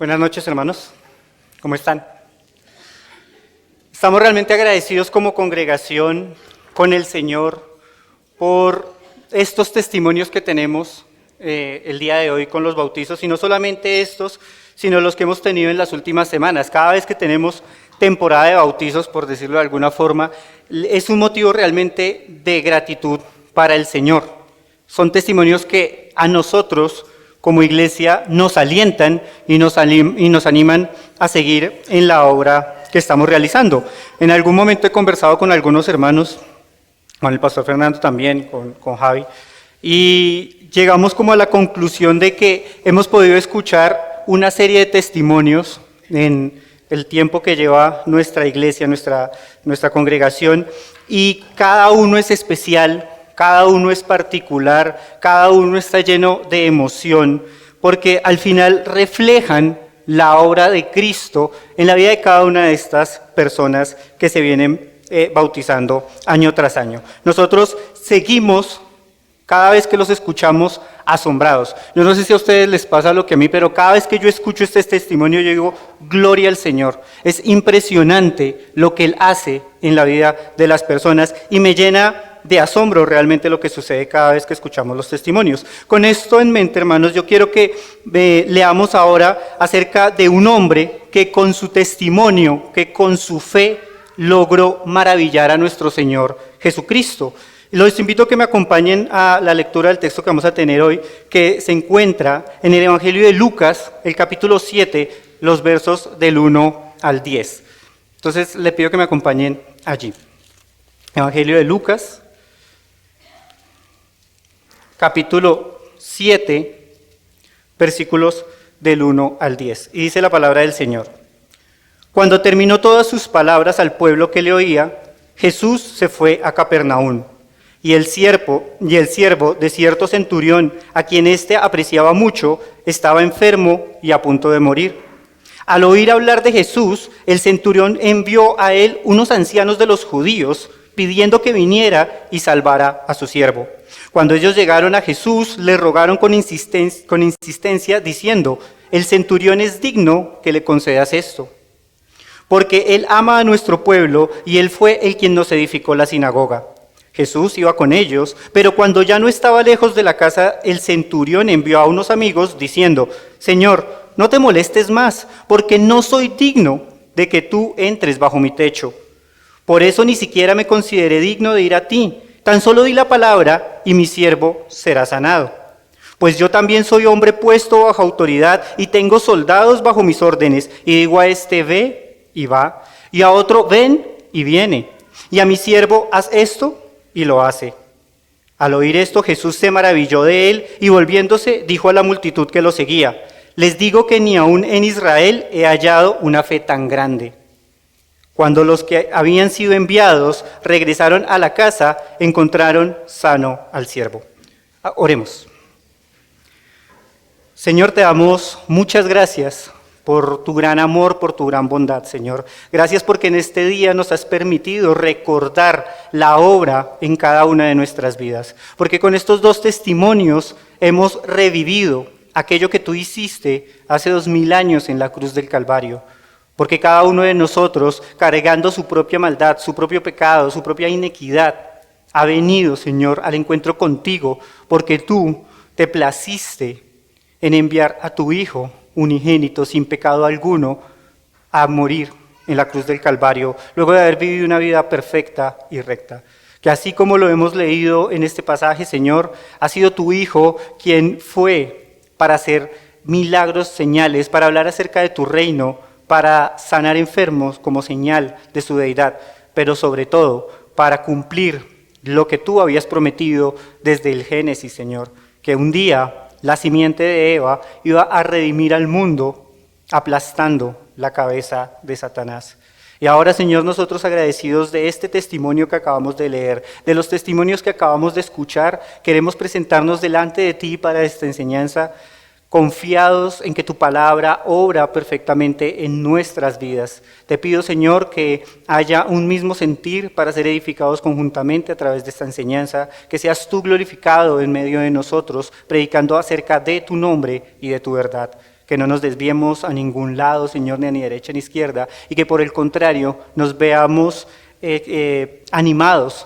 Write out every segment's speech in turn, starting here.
Buenas noches, hermanos. ¿Cómo están? Estamos realmente agradecidos como congregación con el Señor por estos testimonios que tenemos el día de hoy con los bautizos, y no solamente estos, sino los que hemos tenido en las últimas semanas. Cada vez que tenemos temporada de bautizos, por decirlo de alguna forma, es un motivo realmente de gratitud para el Señor. Son testimonios que a nosotros como iglesia nos alientan y nos animan a seguir en la obra que estamos realizando. En algún momento he conversado con algunos hermanos, con el pastor Fernando también, con Javi, y llegamos como a la conclusión de que hemos podido escuchar una serie de testimonios en el tiempo que lleva nuestra iglesia, nuestra congregación, y cada uno es especial. Cada uno es particular, cada uno está lleno de emoción, porque al final reflejan la obra de Cristo en la vida de cada una de estas personas que se vienen bautizando año tras año. Nosotros seguimos, cada vez que los escuchamos, asombrados. Yo no sé si a ustedes les pasa lo que a mí, pero cada vez que yo escucho este testimonio, yo digo, gloria al Señor. Es impresionante lo que Él hace en la vida de las personas y me llena de asombro realmente lo que sucede cada vez que escuchamos los testimonios. Con esto en mente, hermanos, yo quiero que leamos ahora acerca de un hombre que con su testimonio, que con su fe logró maravillar a nuestro Señor Jesucristo. Los invito a que me acompañen a la lectura del texto que vamos a tener hoy, que se encuentra en el Evangelio de Lucas, el capítulo 7, los versos del 1 al 10. Entonces, le pido que me acompañen allí. Evangelio de Lucas, capítulo 7, versículos del 1 al 10. Y dice la palabra del Señor. Cuando terminó todas sus palabras al pueblo que le oía, Jesús se fue a Capernaum. Y el siervo de cierto centurión, a quien éste apreciaba mucho, estaba enfermo y a punto de morir. Al oír hablar de Jesús, el centurión envió a él unos ancianos de los judíos, pidiendo que viniera y salvara a su siervo. Cuando ellos llegaron a Jesús, le rogaron con insistencia, diciendo, el centurión es digno que le concedas esto, porque él ama a nuestro pueblo y él fue el quien nos edificó la sinagoga. Jesús iba con ellos, pero cuando ya no estaba lejos de la casa, el centurión envió a unos amigos diciendo, Señor, no te molestes más, porque no soy digno de que tú entres bajo mi techo. Por eso ni siquiera me consideré digno de ir a ti. Tan solo di la palabra y mi siervo será sanado. Pues yo también soy hombre puesto bajo autoridad y tengo soldados bajo mis órdenes. Y digo a este, ve y va, y a otro, ven y viene. Y a mi siervo, haz esto y lo hace. Al oír esto, Jesús se maravilló de él y volviéndose dijo a la multitud que lo seguía, les digo que ni aún en Israel he hallado una fe tan grande. Cuando los que habían sido enviados regresaron a la casa, encontraron sano al siervo. Oremos. Señor, te damos muchas gracias por tu gran amor, por tu gran bondad, Señor. Gracias porque en este día nos has permitido recordar la obra en cada una de nuestras vidas. Porque con estos dos testimonios hemos revivido aquello que tú hiciste hace 2000 años en la cruz del Calvario. Porque cada uno de nosotros, cargando su propia maldad, su propio pecado, su propia inequidad, ha venido, Señor, al encuentro contigo, porque tú te placiste en enviar a tu Hijo unigénito, sin pecado alguno, a morir en la cruz del Calvario, luego de haber vivido una vida perfecta y recta. Que así como lo hemos leído en este pasaje, Señor, ha sido tu Hijo quien fue para hacer milagros, señales, para hablar acerca de tu reino, para sanar enfermos como señal de su deidad, pero sobre todo para cumplir lo que tú habías prometido desde el Génesis, Señor, que un día la simiente de Eva iba a redimir al mundo aplastando la cabeza de Satanás. Y ahora, Señor, nosotros agradecidos de este testimonio que acabamos de leer, de los testimonios que acabamos de escuchar, queremos presentarnos delante de ti para esta enseñanza, confiados en que tu palabra obra perfectamente en nuestras vidas. Te pido, Señor, que haya un mismo sentir para ser edificados conjuntamente a través de esta enseñanza, que seas tú glorificado en medio de nosotros, predicando acerca de tu nombre y de tu verdad. que no nos desviemos a ningún lado, Señor, ni a ni derecha ni izquierda, y que por el contrario nos veamos animados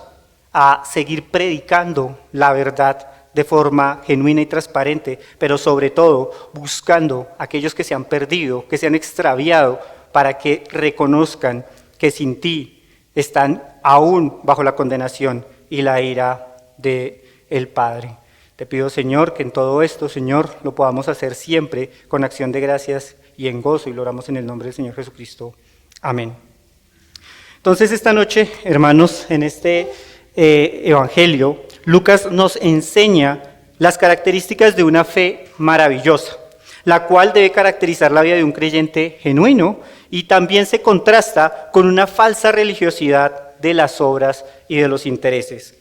a seguir predicando la verdad de forma genuina y transparente, pero sobre todo buscando a aquellos que se han perdido, que se han extraviado, para que reconozcan que sin ti están aún bajo la condenación y la ira del Padre. Te pido, Señor, que en todo esto, Señor, lo podamos hacer siempre con acción de gracias y en gozo, y lo oramos en el nombre del Señor Jesucristo. Amén. Entonces, esta noche, hermanos, en este Evangelio, Lucas nos enseña las características de una fe maravillosa, la cual debe caracterizar la vida de un creyente genuino, y también se contrasta con una falsa religiosidad de las obras y de los intereses.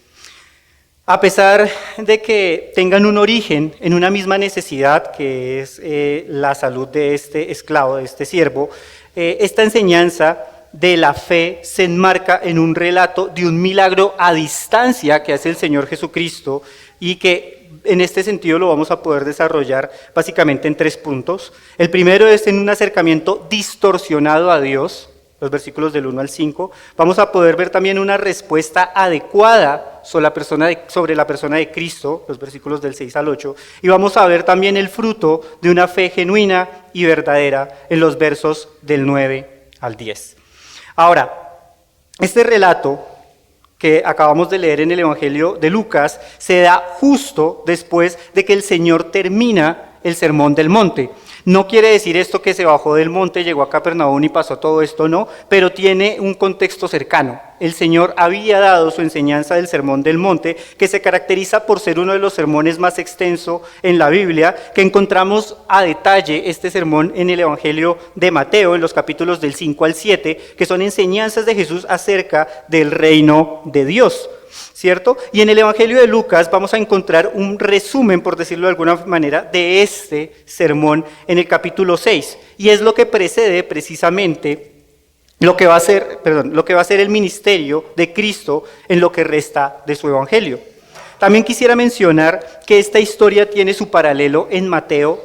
A pesar de que tengan un origen en una misma necesidad, que es la salud de este esclavo, de este siervo, esta enseñanza de la fe se enmarca en un relato de un milagro a distancia que hace el Señor Jesucristo, y que en este sentido lo vamos a poder desarrollar básicamente en 3 puntos. El primero es en un acercamiento distorsionado a Dios, los versículos del 1 al 5. Vamos a poder ver también una respuesta adecuada sobre la persona de Cristo, los versículos del 6 al 8. Y vamos a ver también el fruto de una fe genuina y verdadera en los versos del 9 al 10. Ahora, este relato que acabamos de leer en el Evangelio de Lucas se da justo después de que el Señor termina el Sermón del Monte. No quiere decir esto que se bajó del monte, llegó a Capernaum y pasó todo esto, no, pero tiene un contexto cercano. El Señor había dado su enseñanza del Sermón del Monte, que se caracteriza por ser uno de los sermones más extensos en la Biblia, que encontramos a detalle este sermón en el Evangelio de Mateo, en los capítulos del 5 al 7, que son enseñanzas de Jesús acerca del reino de Dios, ¿cierto? Y en el Evangelio de Lucas vamos a encontrar un resumen, por decirlo de alguna manera, de este sermón en el capítulo 6, y es lo que precede precisamente lo que va a ser el ministerio de Cristo en lo que resta de su Evangelio. También quisiera mencionar que esta historia tiene su paralelo en Mateo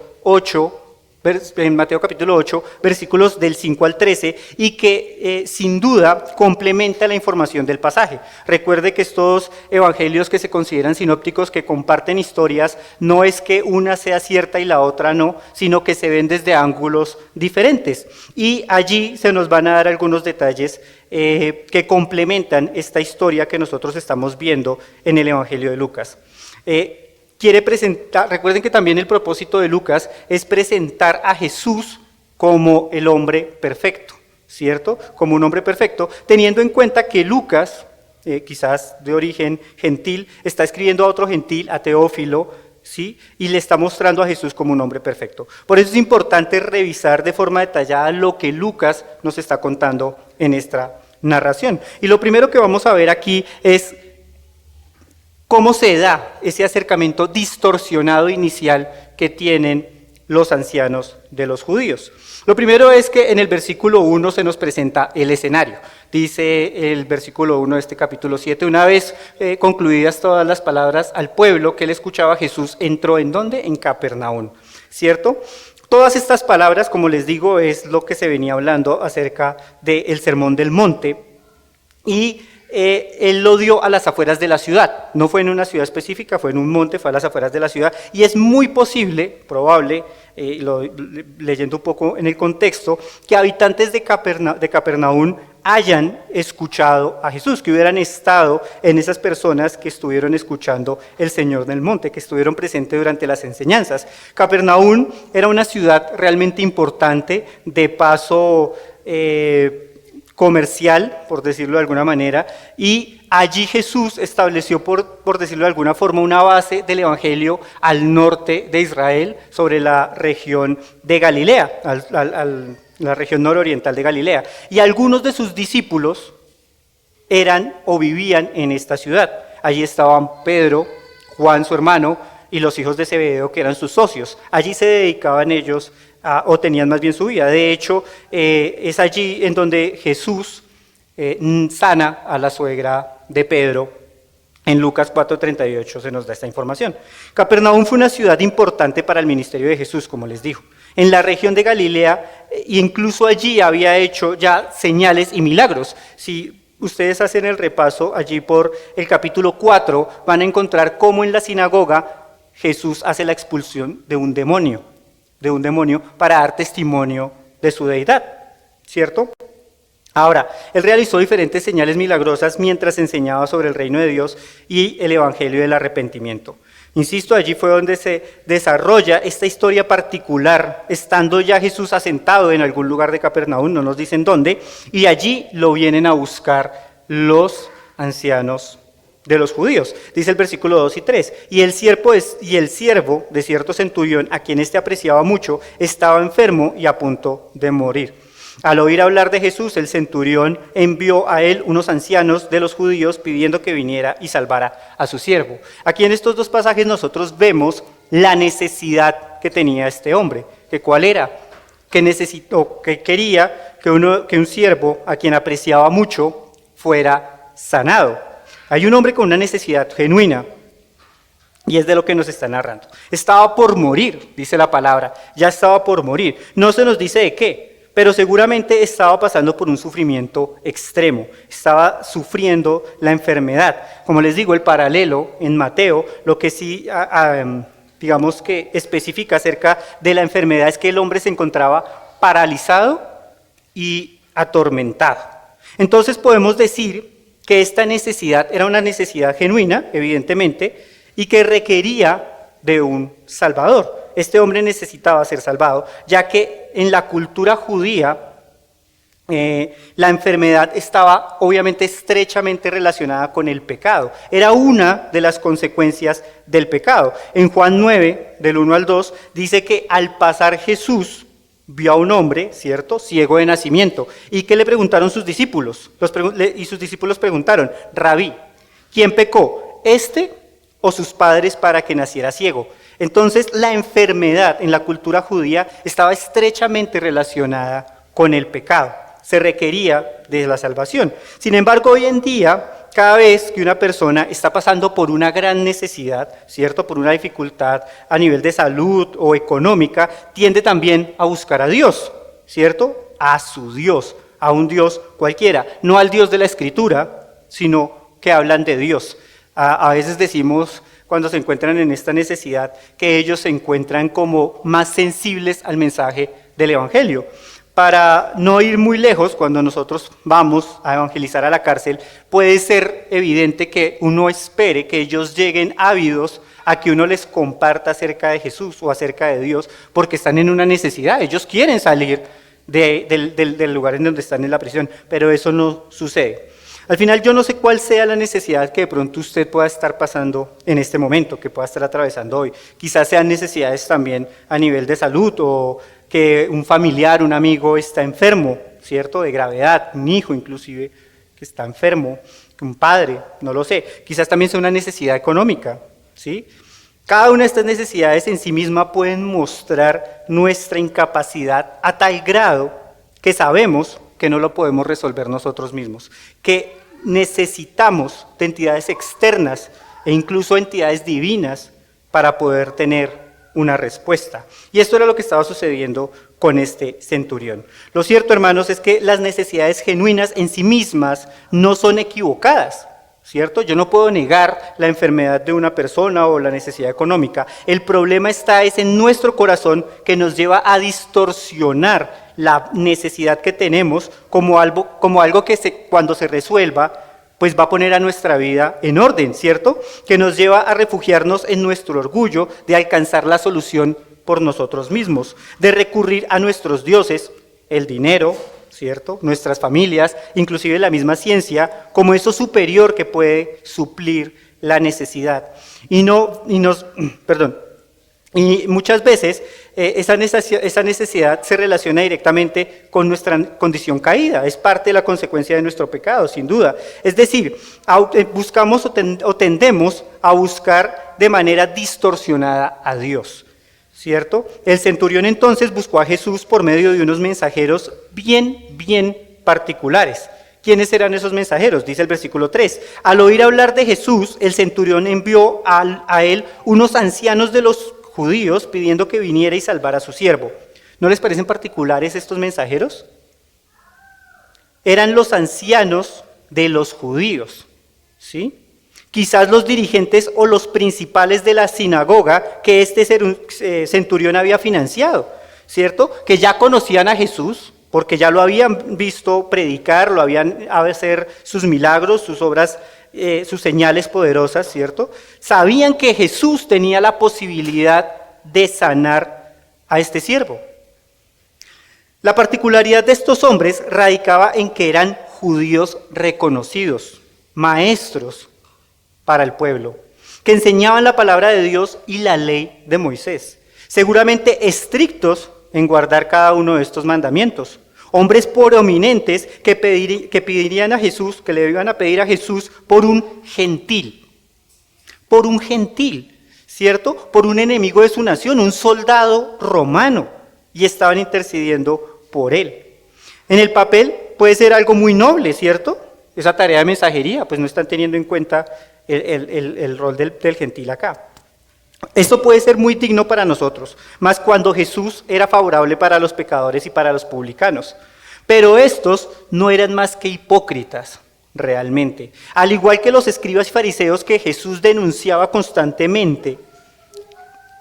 capítulo 8, versículos del 5 al 13, y que sin duda complementa la información del pasaje. Recuerde que estos evangelios que se consideran sinópticos, que comparten historias, no es que una sea cierta y la otra no, sino que se ven desde ángulos diferentes. Y allí se nos van a dar algunos detalles que complementan esta historia que nosotros estamos viendo en el Evangelio de Lucas. Quiere presentar, recuerden que también el propósito de Lucas es presentar a Jesús como el hombre perfecto, ¿cierto? Como un hombre perfecto, teniendo en cuenta que Lucas, quizás de origen gentil, está escribiendo a otro gentil, a Teófilo, ¿sí? Y le está mostrando a Jesús como un hombre perfecto. Por eso es importante revisar de forma detallada lo que Lucas nos está contando en esta narración. Y lo primero que vamos a ver aquí es cómo se da ese acercamiento distorsionado inicial que tienen los ancianos de los judíos. Lo primero es que en el versículo 1 se nos presenta el escenario. Dice el versículo 1 de este capítulo 7, una vez concluidas todas las palabras al pueblo que él escuchaba, Jesús entró ¿en dónde? En Capernaum, ¿cierto? Todas estas palabras, como les digo, es lo que se venía hablando acerca del Sermón del Monte, y él lo dio a las afueras de la ciudad. No fue en una ciudad específica, fue en un monte, fue a las afueras de la ciudad, y es muy posible, probable, leyendo un poco en el contexto, que habitantes de Capernaum hayan escuchado a Jesús, que hubieran estado en esas personas que estuvieron escuchando el Sermón del Monte, que estuvieron presentes durante las enseñanzas. Capernaum era una ciudad realmente importante, de paso comercial, por decirlo de alguna manera, y allí Jesús estableció, por decirlo de alguna forma, una base del Evangelio al norte de Israel, sobre la región de Galilea, la región nororiental de Galilea. Y algunos de sus discípulos eran o vivían en esta ciudad. Allí estaban Pedro, Juan su hermano, y los hijos de Zebedeo, que eran sus socios. Allí se dedicaban ellos o tenían más bien su vida. De hecho, es allí en donde Jesús sana a la suegra de Pedro, En Lucas 4:38 se nos da esta información. Capernaum fue una ciudad importante para el ministerio de Jesús, como les dijo. En la región de Galilea, e incluso allí había hecho ya señales y milagros. Si ustedes hacen el repaso allí por el capítulo 4, van a encontrar cómo en la sinagoga Jesús hace la expulsión de un demonio para dar testimonio de su deidad, ¿cierto? Ahora, él realizó diferentes señales milagrosas mientras enseñaba sobre el reino de Dios y el evangelio del arrepentimiento. Insisto, allí fue donde se desarrolla esta historia particular, estando ya Jesús asentado en algún lugar de Capernaum, no nos dicen dónde, y allí lo vienen a buscar los ancianos de los judíos. Dice el versículo 2 y 3, y el siervo de cierto centurión, a quien éste apreciaba mucho, estaba enfermo y a punto de morir. Al oír hablar de Jesús, el centurión envió a él unos ancianos de los judíos pidiendo que viniera y salvara a su siervo. Aquí en estos dos pasajes nosotros vemos la necesidad que tenía este hombre. ¿Que cuál era? Que quería que un siervo a quien apreciaba mucho fuera sanado. Hay un hombre con una necesidad genuina. Y es de lo que nos está narrando. Estaba por morir, dice la palabra. Ya estaba por morir. No se nos dice de qué. Pero seguramente estaba pasando por un sufrimiento extremo, estaba sufriendo la enfermedad. Como les digo, el paralelo en Mateo, lo que sí, digamos que especifica acerca de la enfermedad es que el hombre se encontraba paralizado y atormentado. Entonces podemos decir que esta necesidad era una necesidad genuina, evidentemente, y que requería de un Salvador. Este hombre necesitaba ser salvado, ya que en la cultura judía la enfermedad estaba obviamente estrechamente relacionada con el pecado. Era una de las consecuencias del pecado. En Juan 9, del 1 al 2, dice que al pasar Jesús vio a un hombre, ¿cierto?, ciego de nacimiento, y que le preguntaron sus discípulos. Y sus discípulos preguntaron, Rabí, ¿quién pecó, este o sus padres para que naciera ciego? Entonces, la enfermedad en la cultura judía estaba estrechamente relacionada con el pecado. Se requería de la salvación. Sin embargo, hoy en día, cada vez que una persona está pasando por una gran necesidad, ¿cierto?, por una dificultad a nivel de salud o económica, tiende también a buscar a Dios, ¿cierto?, a su Dios, a un Dios cualquiera, no al Dios de la Escritura, sino que hablan de Dios. A veces decimos, cuando se encuentran en esta necesidad, que ellos se encuentran como más sensibles al mensaje del Evangelio. Para no ir muy lejos, cuando nosotros vamos a evangelizar a la cárcel, puede ser evidente que uno espere que ellos lleguen ávidos a que uno les comparta acerca de Jesús o acerca de Dios, porque están en una necesidad. Ellos quieren salir del lugar en donde están en la prisión, pero eso no sucede. Al final yo no sé cuál sea la necesidad que de pronto usted pueda estar pasando en este momento, que pueda estar atravesando hoy. Quizás sean necesidades también a nivel de salud o que un familiar, un amigo está enfermo, ¿cierto?, de gravedad, un hijo inclusive que está enfermo, un padre, no lo sé. Quizás también sea una necesidad económica, ¿sí? Cada una de estas necesidades en sí misma pueden mostrar nuestra incapacidad a tal grado que sabemos que no lo podemos resolver nosotros mismos, que necesitamos de entidades externas e incluso entidades divinas para poder tener una respuesta. Y esto era lo que estaba sucediendo con este centurión. Lo cierto, hermanos, es que las necesidades genuinas en sí mismas no son equivocadas, ¿cierto? Yo no puedo negar la enfermedad de una persona o la necesidad económica. El problema está en nuestro corazón, que nos lleva a distorsionar la necesidad que tenemos como algo que cuando se resuelva, pues va a poner a nuestra vida en orden, ¿cierto? Que nos lleva a refugiarnos en nuestro orgullo de alcanzar la solución por nosotros mismos, de recurrir a nuestros dioses, el dinero, ¿cierto?, nuestras familias, inclusive la misma ciencia, como eso superior que puede suplir la necesidad. Y muchas veces esa necesidad se relaciona directamente con nuestra condición caída, es parte de la consecuencia de nuestro pecado, sin duda. Es decir, buscamos o tendemos a buscar de manera distorsionada a Dios, ¿cierto? El centurión entonces buscó a Jesús por medio de unos mensajeros bien particulares, ¿Quiénes eran esos mensajeros? Dice el versículo 3. Al oír hablar de Jesús, el centurión envió a él unos ancianos de los judíos pidiendo que viniera y salvara a su siervo. ¿No les parecen particulares estos mensajeros? Eran los ancianos de los judíos, ¿sí? Quizás los dirigentes o los principales de la sinagoga que este centurión había financiado, ¿cierto? Que ya conocían a Jesús, porque ya lo habían visto predicar, lo habían hacer sus milagros, sus obras, sus señales poderosas, ¿cierto? Sabían que Jesús tenía la posibilidad de sanar a este siervo. La particularidad de estos hombres radicaba en que eran judíos reconocidos, maestros para el pueblo, que enseñaban la palabra de Dios y la ley de Moisés, seguramente estrictos en guardar cada uno de estos mandamientos. Hombres prominentes que pedirían a Jesús, que le iban a pedir a Jesús por un gentil, ¿cierto? Por un enemigo de su nación, un soldado romano, y estaban intercediendo por él. En el papel puede ser algo muy noble, ¿cierto? Esa tarea de mensajería, pues no están teniendo en cuenta el rol del gentil acá. Esto puede ser muy digno para nosotros, más cuando Jesús era favorable para los pecadores y para los publicanos. Pero estos no eran más que hipócritas, realmente. Al igual que los escribas y fariseos que Jesús denunciaba constantemente,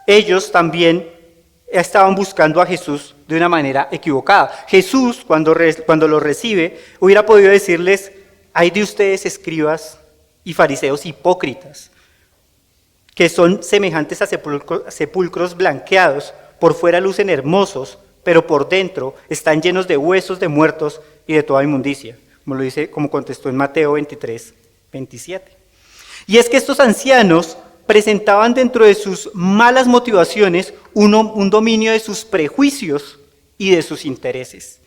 ellos también estaban buscando a Jesús de una manera equivocada. Jesús, cuando lo recibe, hubiera podido decirles: ay de ustedes, escribas y fariseos hipócritas, que son semejantes a sepulcros blanqueados, por fuera lucen hermosos, pero por dentro están llenos de huesos de muertos y de toda inmundicia, como contestó en Mateo 23, 27. Y es que estos ancianos presentaban dentro de sus malas motivaciones un dominio de sus prejuicios y de sus intereses.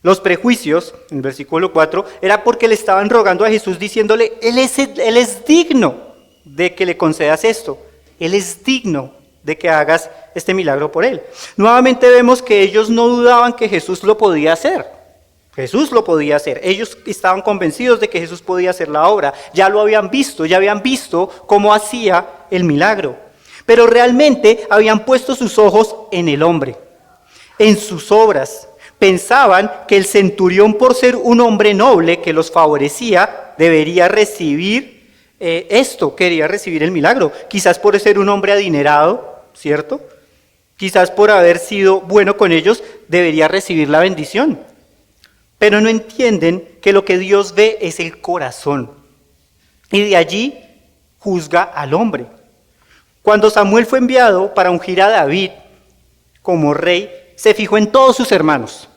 Los prejuicios, en el versículo 4, era porque le estaban rogando a Jesús diciéndole: Él es digno de que le concedas esto, Él es digno de que hagas este milagro por Él. Nuevamente vemos que ellos no dudaban que Jesús lo podía hacer. Jesús lo podía hacer. Ellos estaban convencidos de que Jesús podía hacer la obra. Ya lo habían visto, cómo hacía el milagro. Pero realmente habían puesto sus ojos en el hombre, en sus obras. Pensaban que el centurión, por ser un hombre noble que los favorecía, debería recibir quería recibir el milagro. Quizás por ser un hombre adinerado, ¿cierto? Quizás por haber sido bueno con ellos, debería recibir la bendición. Pero no entienden que lo que Dios ve es el corazón. Y de allí juzga al hombre. Cuando Samuel fue enviado para ungir a David como rey, se fijó en todos sus hermanos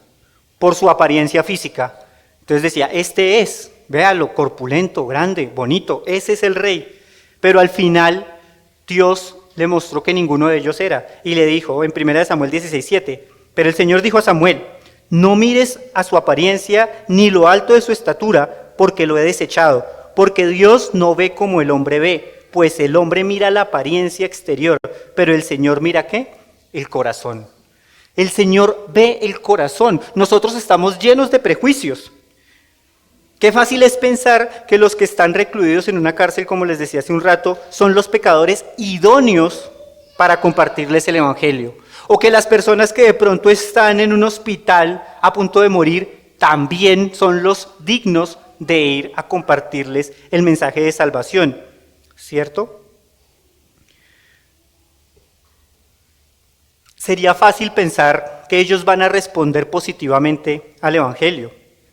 por su apariencia física. Entonces decía: este es, véalo, corpulento, grande, bonito, ese es el rey. Pero al final Dios le mostró que ninguno de ellos era. Y le dijo en 1 Samuel 16:7, pero el Señor dijo a Samuel: no mires a su apariencia ni lo alto de su estatura, porque lo he desechado. Porque Dios no ve como el hombre ve, pues el hombre mira la apariencia exterior, pero el Señor mira ¿qué? El corazón. El Señor ve el corazón. Nosotros estamos llenos de prejuicios. Qué fácil es pensar que los que están recluidos en una cárcel, como les decía hace un rato, son los pecadores idóneos para compartirles el evangelio. O que las personas que de pronto están en un hospital a punto de morir también son los dignos de ir a compartirles el mensaje de salvación, ¿cierto? Sería fácil pensar que ellos van a responder positivamente al evangelio,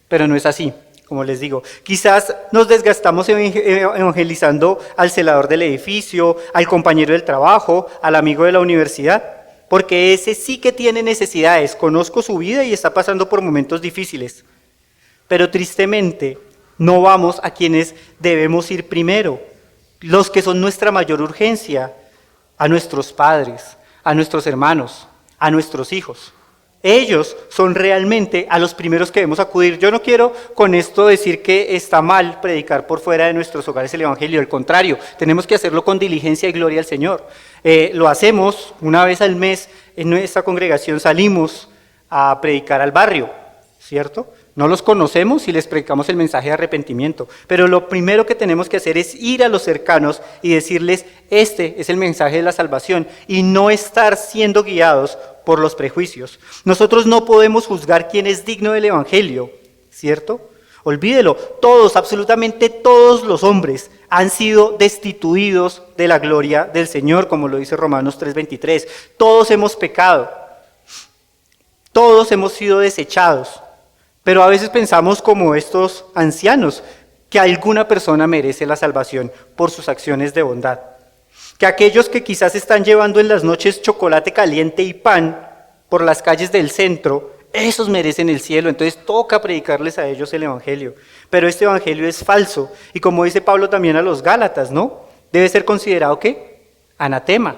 pero no es así. Como les digo, quizás nos desgastamos evangelizando al celador del edificio, al compañero del trabajo, al amigo de la universidad, porque ese sí que tiene necesidades, conozco su vida y está pasando por momentos difíciles. Pero tristemente no vamos a quienes debemos ir primero, los que son nuestra mayor urgencia, a nuestros padres, a nuestros hermanos, a nuestros hijos. Ellos son realmente a los primeros que debemos acudir. Yo no quiero con esto decir que está mal predicar por fuera de nuestros hogares el evangelio. Al contrario, tenemos que hacerlo con diligencia y gloria al Señor. Lo hacemos una vez al mes en nuestra congregación, salimos a predicar al barrio, ¿cierto? No los conocemos y les predicamos el mensaje de arrepentimiento, pero lo primero que tenemos que hacer es ir a los cercanos y decirles, este es el mensaje de la salvación, y no estar siendo guiados por los prejuicios. Nosotros no podemos juzgar quién es digno del evangelio, ¿cierto? Olvídelo, todos, absolutamente todos los hombres han sido destituidos de la gloria del Señor, como lo dice Romanos 3:23. Todos hemos pecado, todos hemos sido desechados. Pero a veces pensamos como estos ancianos, que alguna persona merece la salvación por sus acciones de bondad. Que aquellos que quizás están llevando en las noches chocolate caliente y pan por las calles del centro, esos merecen el cielo, entonces toca predicarles a ellos el evangelio. Pero este evangelio es falso, y como dice Pablo también a los Gálatas, ¿no? Debe ser considerado, ¿qué? Anatema,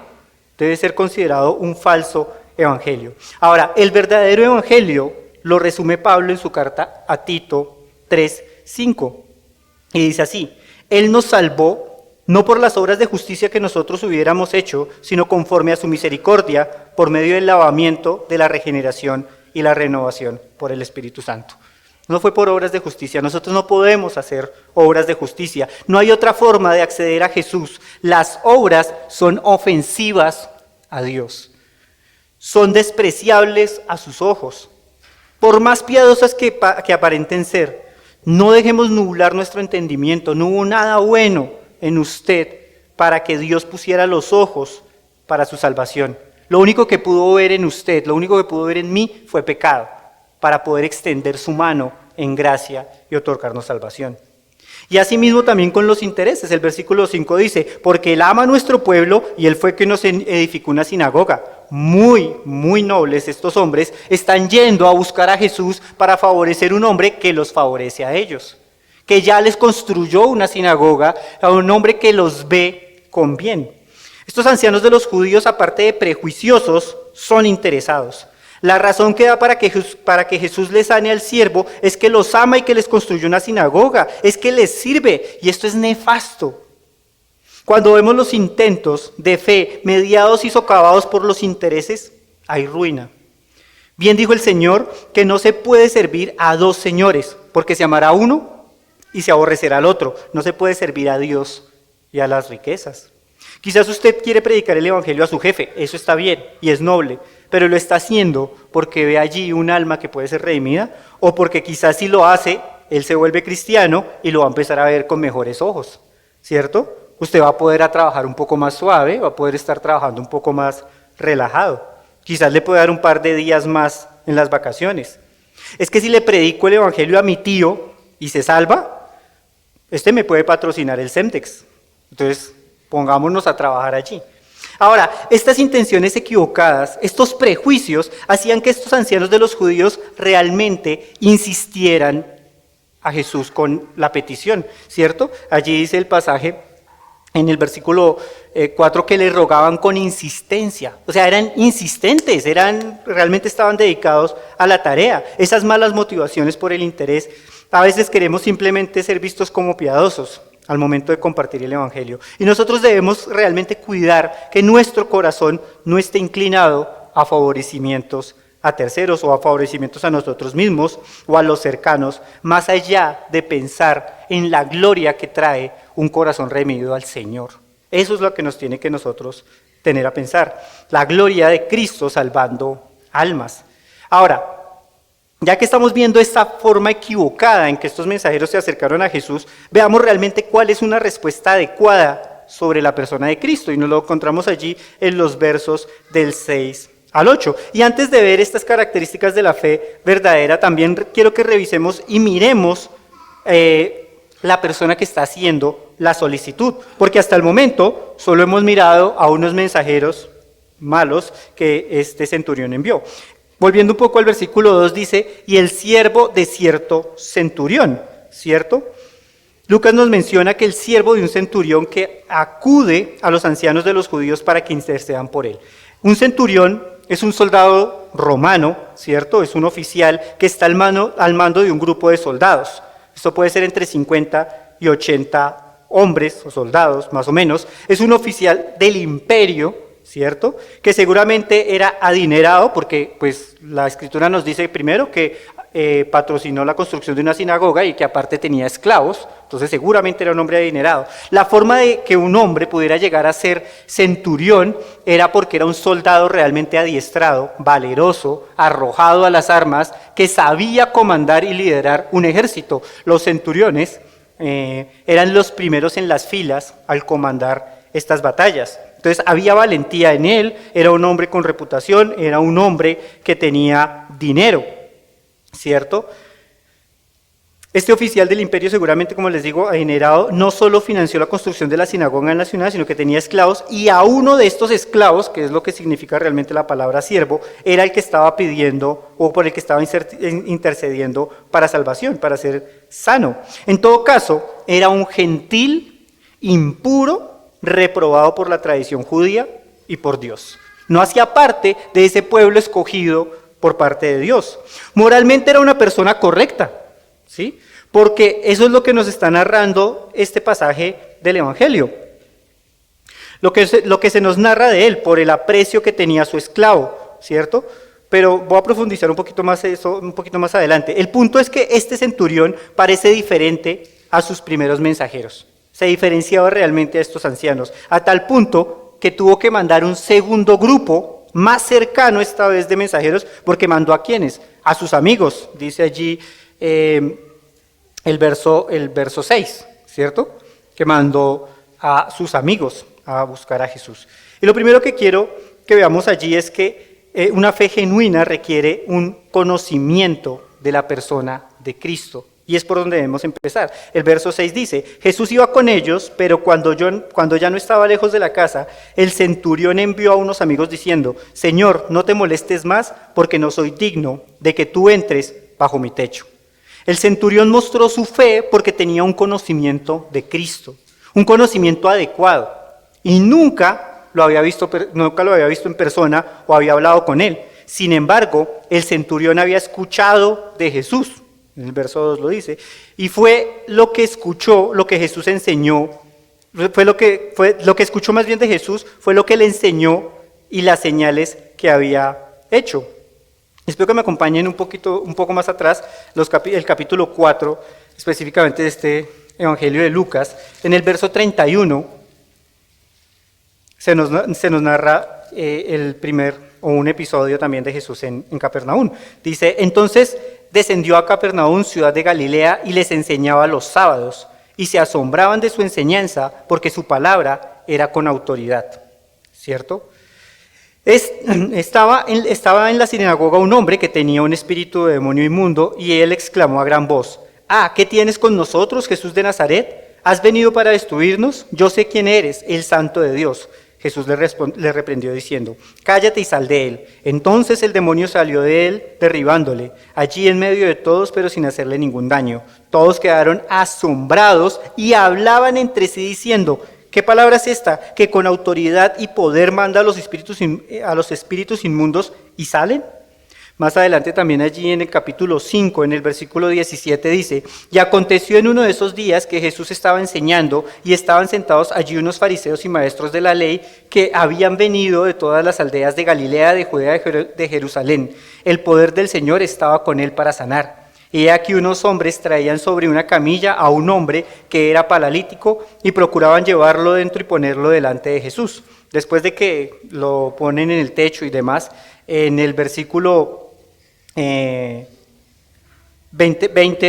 debe ser considerado un falso evangelio. Ahora, el verdadero evangelio lo resume Pablo en su carta a Tito 3:5. Y dice así, Él nos salvó no por las obras de justicia que nosotros hubiéramos hecho, sino conforme a su misericordia, por medio del lavamiento de la regeneración y la renovación por el Espíritu Santo. No fue por obras de justicia, nosotros no podemos hacer obras de justicia. No hay otra forma de acceder a Jesús. Las obras son ofensivas a Dios, son despreciables a sus ojos. Por más piadosas que aparenten ser, no dejemos nublar nuestro entendimiento. No hubo nada bueno en usted para que Dios pusiera los ojos para su salvación. Lo único que pudo ver en usted, lo único que pudo ver en mí fue pecado, para poder extender su mano en gracia y otorgarnos salvación. Y asimismo también con los intereses. El versículo 5 dice, porque Él ama a nuestro pueblo y Él fue quien nos edificó una sinagoga. Muy, muy nobles estos hombres están yendo a buscar a Jesús para favorecer un hombre que los favorece a ellos, que ya les construyó una sinagoga, a un hombre que los ve con bien. Estos ancianos de los judíos, aparte de prejuiciosos, son interesados. La razón que da para que Jesús les sane al siervo es que los ama y que les construyó una sinagoga, es que les sirve, y esto es nefasto. Cuando vemos los intentos de fe mediados y socavados por los intereses, hay ruina. Bien dijo el Señor que no se puede servir a dos señores, porque se amará a uno y se aborrecerá al otro. No se puede servir a Dios y a las riquezas. Quizás usted quiere predicar el evangelio a su jefe, eso está bien y es noble, pero lo está haciendo porque ve allí un alma que puede ser redimida, o porque quizás si lo hace, él se vuelve cristiano y lo va a empezar a ver con mejores ojos, ¿cierto? Usted va a poder trabajar un poco más suave, va a poder estar trabajando un poco más relajado. Quizás le puede dar un par de días más en las vacaciones. Es que si le predico el evangelio a mi tío y se salva, este me puede patrocinar el Semtex. Entonces, pongámonos a trabajar allí. Ahora, estas intenciones equivocadas, estos prejuicios, hacían que estos ancianos de los judíos realmente insistieran a Jesús con la petición, ¿cierto? Allí dice el pasaje en el versículo 4 que le rogaban con insistencia. O sea, eran insistentes, realmente estaban dedicados a la tarea. Esas malas motivaciones por el interés, a veces queremos simplemente ser vistos como piadosos al momento de compartir el evangelio. Y nosotros debemos realmente cuidar que nuestro corazón no esté inclinado a favorecimientos a terceros o a favorecimientos a nosotros mismos o a los cercanos, más allá de pensar en la gloria que trae un corazón redimido al Señor. Eso es lo que nos tiene que nosotros tener a pensar, la gloria de Cristo salvando almas. Ahora, ya que estamos viendo esta forma equivocada en que estos mensajeros se acercaron a Jesús, veamos realmente cuál es una respuesta adecuada sobre la persona de Cristo, y nos lo encontramos allí en los versos del 6 al 8. Y antes de ver estas características de la fe verdadera, también quiero que revisemos y miremos la persona que está haciendo la solicitud, porque hasta el momento solo hemos mirado a unos mensajeros malos que este centurión envió. Volviendo un poco al versículo 2, dice, y el siervo de cierto centurión, ¿cierto? Lucas nos menciona que el siervo de un centurión que acude a los ancianos de los judíos para que intercedan por él. Un centurión es un soldado romano, ¿cierto? Es un oficial que está al mando de un grupo de soldados. Esto puede ser entre 50 y 80 hombres o soldados, más o menos. Es un oficial del imperio, ¿cierto? Que seguramente era adinerado, porque pues la Escritura nos dice primero que patrocinó la construcción de una sinagoga y que aparte tenía esclavos, entonces seguramente era un hombre adinerado. La forma de que un hombre pudiera llegar a ser centurión era porque era un soldado realmente adiestrado, valeroso, arrojado a las armas, que sabía comandar y liderar un ejército. Los centuriones eran los primeros en las filas al comandar estas batallas. Entonces había valentía en él, era un hombre con reputación, era un hombre que tenía dinero, ¿cierto? Este oficial del imperio, seguramente, como les digo, adinerado, no solo financió la construcción de la sinagoga en la ciudad, sino que tenía esclavos, y a uno de estos esclavos, que es lo que significa realmente la palabra siervo, era el que estaba pidiendo o por el que estaba intercediendo para salvación, para ser sano. En todo caso, era un gentil impuro, reprobado por la tradición judía y por Dios. No hacía parte de ese pueblo escogido por parte de Dios. Moralmente era una persona correcta, ¿sí? Porque eso es lo que nos está narrando este pasaje del Evangelio. Lo que se nos narra de él, por el aprecio que tenía su esclavo, ¿cierto? Pero voy a profundizar un poquito más adelante. El punto es que este centurión parece diferente a sus primeros mensajeros. Se diferenciaba realmente a estos ancianos, a tal punto que tuvo que mandar un segundo grupo, más cercano esta vez de mensajeros, porque mandó ¿a quiénes? A sus amigos, dice allí el verso 6, ¿cierto? Que mandó a sus amigos a buscar a Jesús. Y lo primero que quiero que veamos allí es que una fe genuina requiere un conocimiento de la persona de Cristo. Y es por donde debemos empezar. El verso 6 dice, Jesús iba con ellos, pero cuando ya no estaba lejos de la casa, el centurión envió a unos amigos diciendo, Señor, no te molestes más, porque no soy digno de que tú entres bajo mi techo. El centurión mostró su fe porque tenía un conocimiento de Cristo, un conocimiento adecuado, y nunca lo había visto en persona o había hablado con él. Sin embargo, el centurión había escuchado de Jesús. En el verso 2 lo dice, y fue lo que escuchó, lo que Jesús enseñó, fue lo que escuchó más bien de Jesús, fue lo que le enseñó y las señales que había hecho. Espero que me acompañen un poco más atrás, el capítulo 4, específicamente de este Evangelio de Lucas. En el verso 31 se nos narra un episodio también de Jesús en Capernaum. Dice, entonces descendió a Capernaum, ciudad de Galilea, y les enseñaba los sábados, y se asombraban de su enseñanza, porque su palabra era con autoridad. ¿Cierto? Estaba en la sinagoga un hombre que tenía un espíritu de demonio inmundo, y él exclamó a gran voz, ¿qué tienes con nosotros, Jesús de Nazaret? ¿Has venido para destruirnos? Yo sé quién eres, el Santo de Dios. Jesús le reprendió diciendo, cállate y sal de él. Entonces el demonio salió de él, derribándole, allí en medio de todos, pero sin hacerle ningún daño. Todos quedaron asombrados y hablaban entre sí diciendo, ¿qué palabra es esta? Que con autoridad y poder manda a los espíritus inmundos y salen. Más adelante también allí en el capítulo 5, en el versículo 17 dice, y aconteció en uno de esos días que Jesús estaba enseñando y estaban sentados allí unos fariseos y maestros de la ley que habían venido de todas las aldeas de Galilea, de Judea, de Jerusalén. El poder del Señor estaba con él para sanar. Y aquí unos hombres traían sobre una camilla a un hombre que era paralítico y procuraban llevarlo dentro y ponerlo delante de Jesús. Después de que lo ponen en el techo y demás, en el versículo 20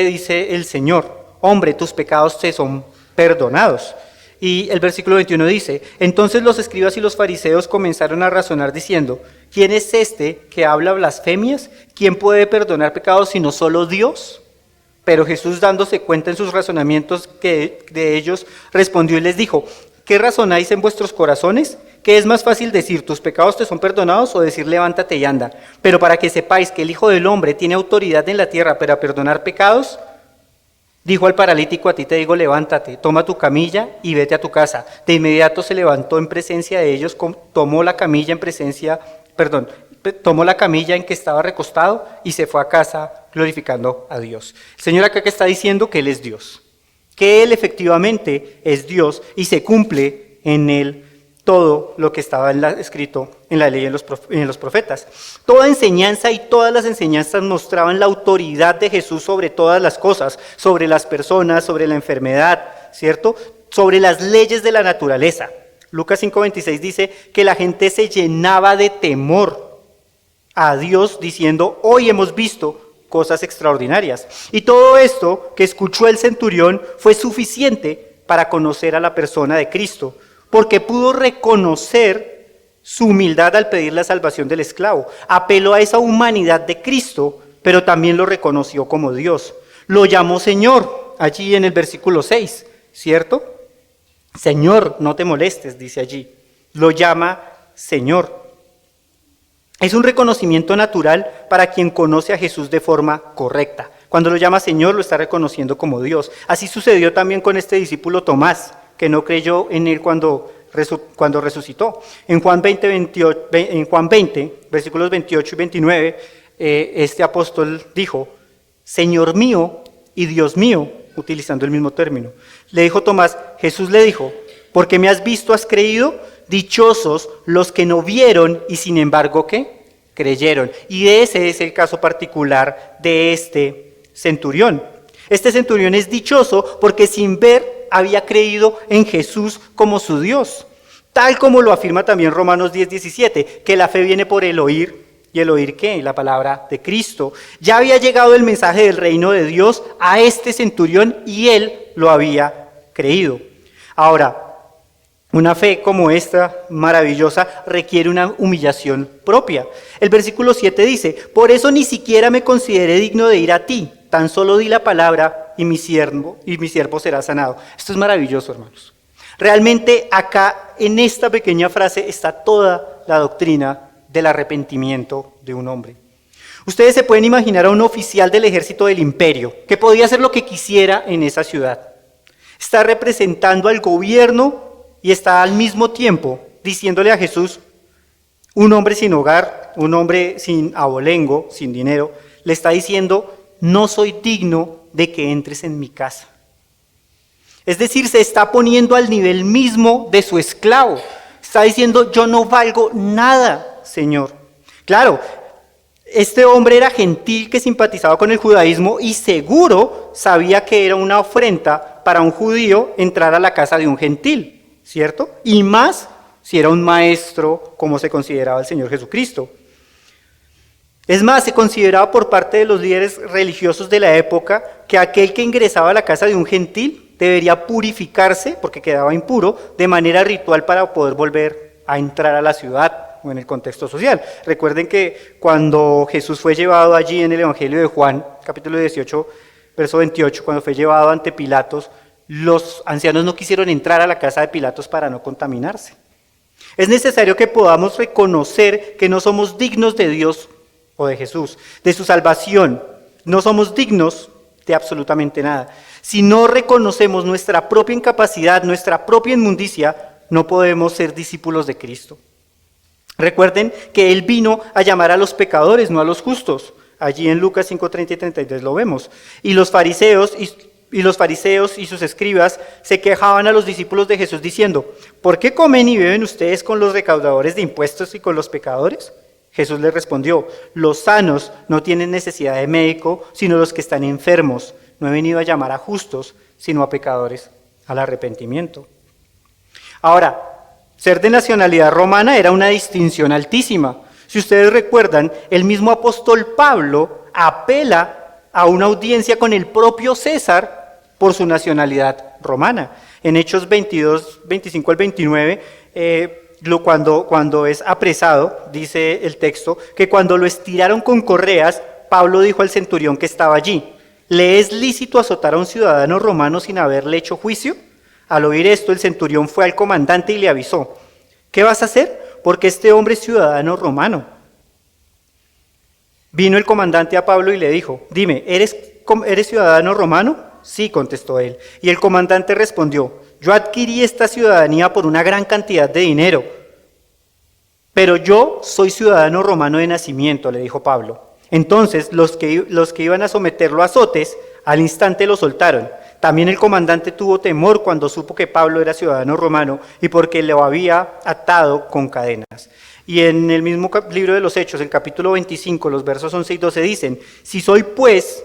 dice el Señor, hombre, tus pecados te son perdonados. Y el versículo 21 dice, entonces los escribas y los fariseos comenzaron a razonar diciendo, ¿quién es este que habla blasfemias? ¿Quién puede perdonar pecados sino solo Dios? Pero Jesús, dándose cuenta en sus razonamientos de ellos, respondió y les dijo, ¿qué razonáis en vuestros corazones? ¿Qué es más fácil decir, tus pecados te son perdonados, o decir, levántate y anda? Pero para que sepáis que el Hijo del Hombre tiene autoridad en la tierra para perdonar pecados, dijo al paralítico, a ti te digo, levántate, toma tu camilla y vete a tu casa. De inmediato se levantó en presencia de ellos, tomó la camilla en que estaba recostado y se fue a casa glorificando a Dios. El Señor acá que está diciendo que Él es Dios, que Él efectivamente es Dios y se cumple en Él todo lo que estaba escrito en la ley y en los profetas. Toda enseñanza y todas las enseñanzas mostraban la autoridad de Jesús sobre todas las cosas, sobre las personas, sobre la enfermedad, ¿cierto? Sobre las leyes de la naturaleza. Lucas 5:26 dice que la gente se llenaba de temor a Dios diciendo, hoy hemos visto cosas extraordinarias. Y todo esto que escuchó el centurión fue suficiente para conocer a la persona de Cristo, porque pudo reconocer su humildad al pedir la salvación del esclavo. Apeló a esa humanidad de Cristo, pero también lo reconoció como Dios. Lo llamó Señor, allí en el versículo 6, ¿cierto? Señor, no te molestes, dice allí. Lo llama Señor. Es un reconocimiento natural para quien conoce a Jesús de forma correcta. Cuando lo llama Señor, lo está reconociendo como Dios. Así sucedió también con este discípulo Tomás, que no creyó en él cuando resucitó. En Juan 20, versículos 28 y 29, este apóstol dijo, Señor mío y Dios mío, utilizando el mismo término. Le dijo Tomás, Jesús le dijo, porque me has visto, has creído, dichosos los que no vieron y sin embargo, ¿qué? Creyeron. Y ese es el caso particular de este centurión. Este centurión es dichoso porque sin ver había creído en Jesús como su Dios. Tal como lo afirma también Romanos 10:17, que la fe viene por el oír. ¿Y el oír qué? La palabra de Cristo. Ya había llegado el mensaje del reino de Dios a este centurión y él lo había creído. Ahora, una fe como esta, maravillosa, requiere una humillación propia. El versículo 7 dice, por eso ni siquiera me consideré digno de ir a ti, tan solo di la palabra y mi siervo será sanado. Esto es maravilloso, hermanos. Realmente acá, en esta pequeña frase, está toda la doctrina del arrepentimiento de un hombre. Ustedes se pueden imaginar a un oficial del ejército del imperio, que podía hacer lo que quisiera en esa ciudad. Está representando al gobierno y está al mismo tiempo diciéndole a Jesús, un hombre sin hogar, un hombre sin abolengo, sin dinero, le está diciendo, no soy digno de que entres en mi casa. Es decir, se está poniendo al nivel mismo de su esclavo. Está diciendo, yo no valgo nada, Señor. Claro, este hombre era gentil que simpatizaba con el judaísmo y seguro sabía que era una ofrenda para un judío entrar a la casa de un gentil, ¿cierto? Y más si era un maestro como se consideraba el Señor Jesucristo. Es más, se consideraba por parte de los líderes religiosos de la época que aquel que ingresaba a la casa de un gentil debería purificarse, porque quedaba impuro, de manera ritual para poder volver a entrar a la ciudad o en el contexto social. Recuerden que cuando Jesús fue llevado allí en el Evangelio de Juan, capítulo 18, verso 28, cuando fue llevado ante Pilatos, los ancianos no quisieron entrar a la casa de Pilatos para no contaminarse. Es necesario que podamos reconocer que no somos dignos de Dios o de Jesús, de su salvación. No somos dignos de absolutamente nada. Si no reconocemos nuestra propia incapacidad, nuestra propia inmundicia, no podemos ser discípulos de Cristo. Recuerden que Él vino a llamar a los pecadores, no a los justos. Allí en Lucas 5:30 y 33 lo vemos. Y los fariseos y sus escribas se quejaban a los discípulos de Jesús diciendo, ¿por qué comen y beben ustedes con los recaudadores de impuestos y con los pecadores? Jesús les respondió, los sanos no tienen necesidad de médico, sino los que están enfermos. No he venido a llamar a justos, sino a pecadores al arrepentimiento. Ahora, ser de nacionalidad romana era una distinción altísima. Si ustedes recuerdan, el mismo apóstol Pablo apela a una audiencia con el propio César por su nacionalidad romana. En Hechos 22, 25 al 29, cuando es apresado, dice el texto, que cuando lo estiraron con correas, Pablo dijo al centurión que estaba allí, ¿le es lícito azotar a un ciudadano romano sin haberle hecho juicio? Al oír esto, el centurión fue al comandante y le avisó, ¿qué vas a hacer? Porque este hombre es ciudadano romano. Vino el comandante a Pablo y le dijo, dime, ¿eres ciudadano romano? Sí, contestó él. Y el comandante respondió, yo adquirí esta ciudadanía por una gran cantidad de dinero, pero yo soy ciudadano romano de nacimiento, le dijo Pablo. Entonces los que iban a someterlo a azotes, al instante lo soltaron. También el comandante tuvo temor cuando supo que Pablo era ciudadano romano y porque lo había atado con cadenas. Y en el mismo libro de los Hechos, el capítulo 25, los versos 11 y 12 dicen: si soy pues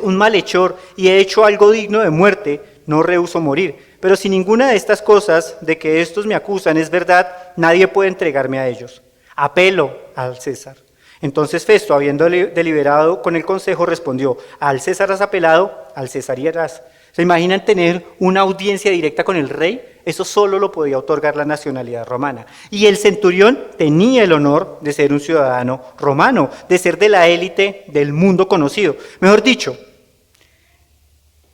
un malhechor y he hecho algo digno de muerte, no rehúso morir. Pero si ninguna de estas cosas de que estos me acusan es verdad, nadie puede entregarme a ellos. Apelo al César. Entonces Festo, habiendo deliberado con el consejo, respondió: al César has apelado, al César irás. ¿Se imaginan tener una audiencia directa con el rey? Eso solo lo podía otorgar la nacionalidad romana. Y el centurión tenía el honor de ser un ciudadano romano, de ser de la élite del mundo conocido. Mejor dicho,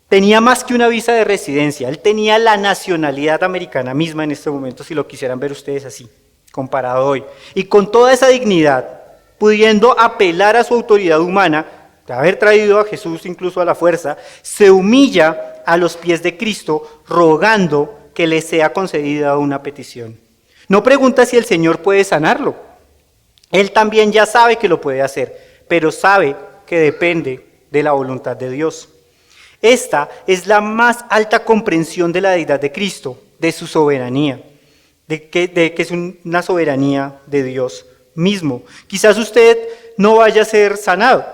tenía más que una visa de residencia, él tenía la nacionalidad americana misma en este momento, si lo quisieran ver ustedes así, comparado hoy. Y con toda esa dignidad, pudiendo apelar a su autoridad humana, de haber traído a Jesús incluso a la fuerza, se humilla a los pies de Cristo, rogando que le sea concedida una petición. No pregunta si el Señor puede sanarlo. Él también ya sabe que lo puede hacer, pero sabe que depende de la voluntad de Dios. Esta es la más alta comprensión de la deidad de Cristo, de su soberanía, de que es una soberanía de Dios mismo. Quizás usted no vaya a ser sanado,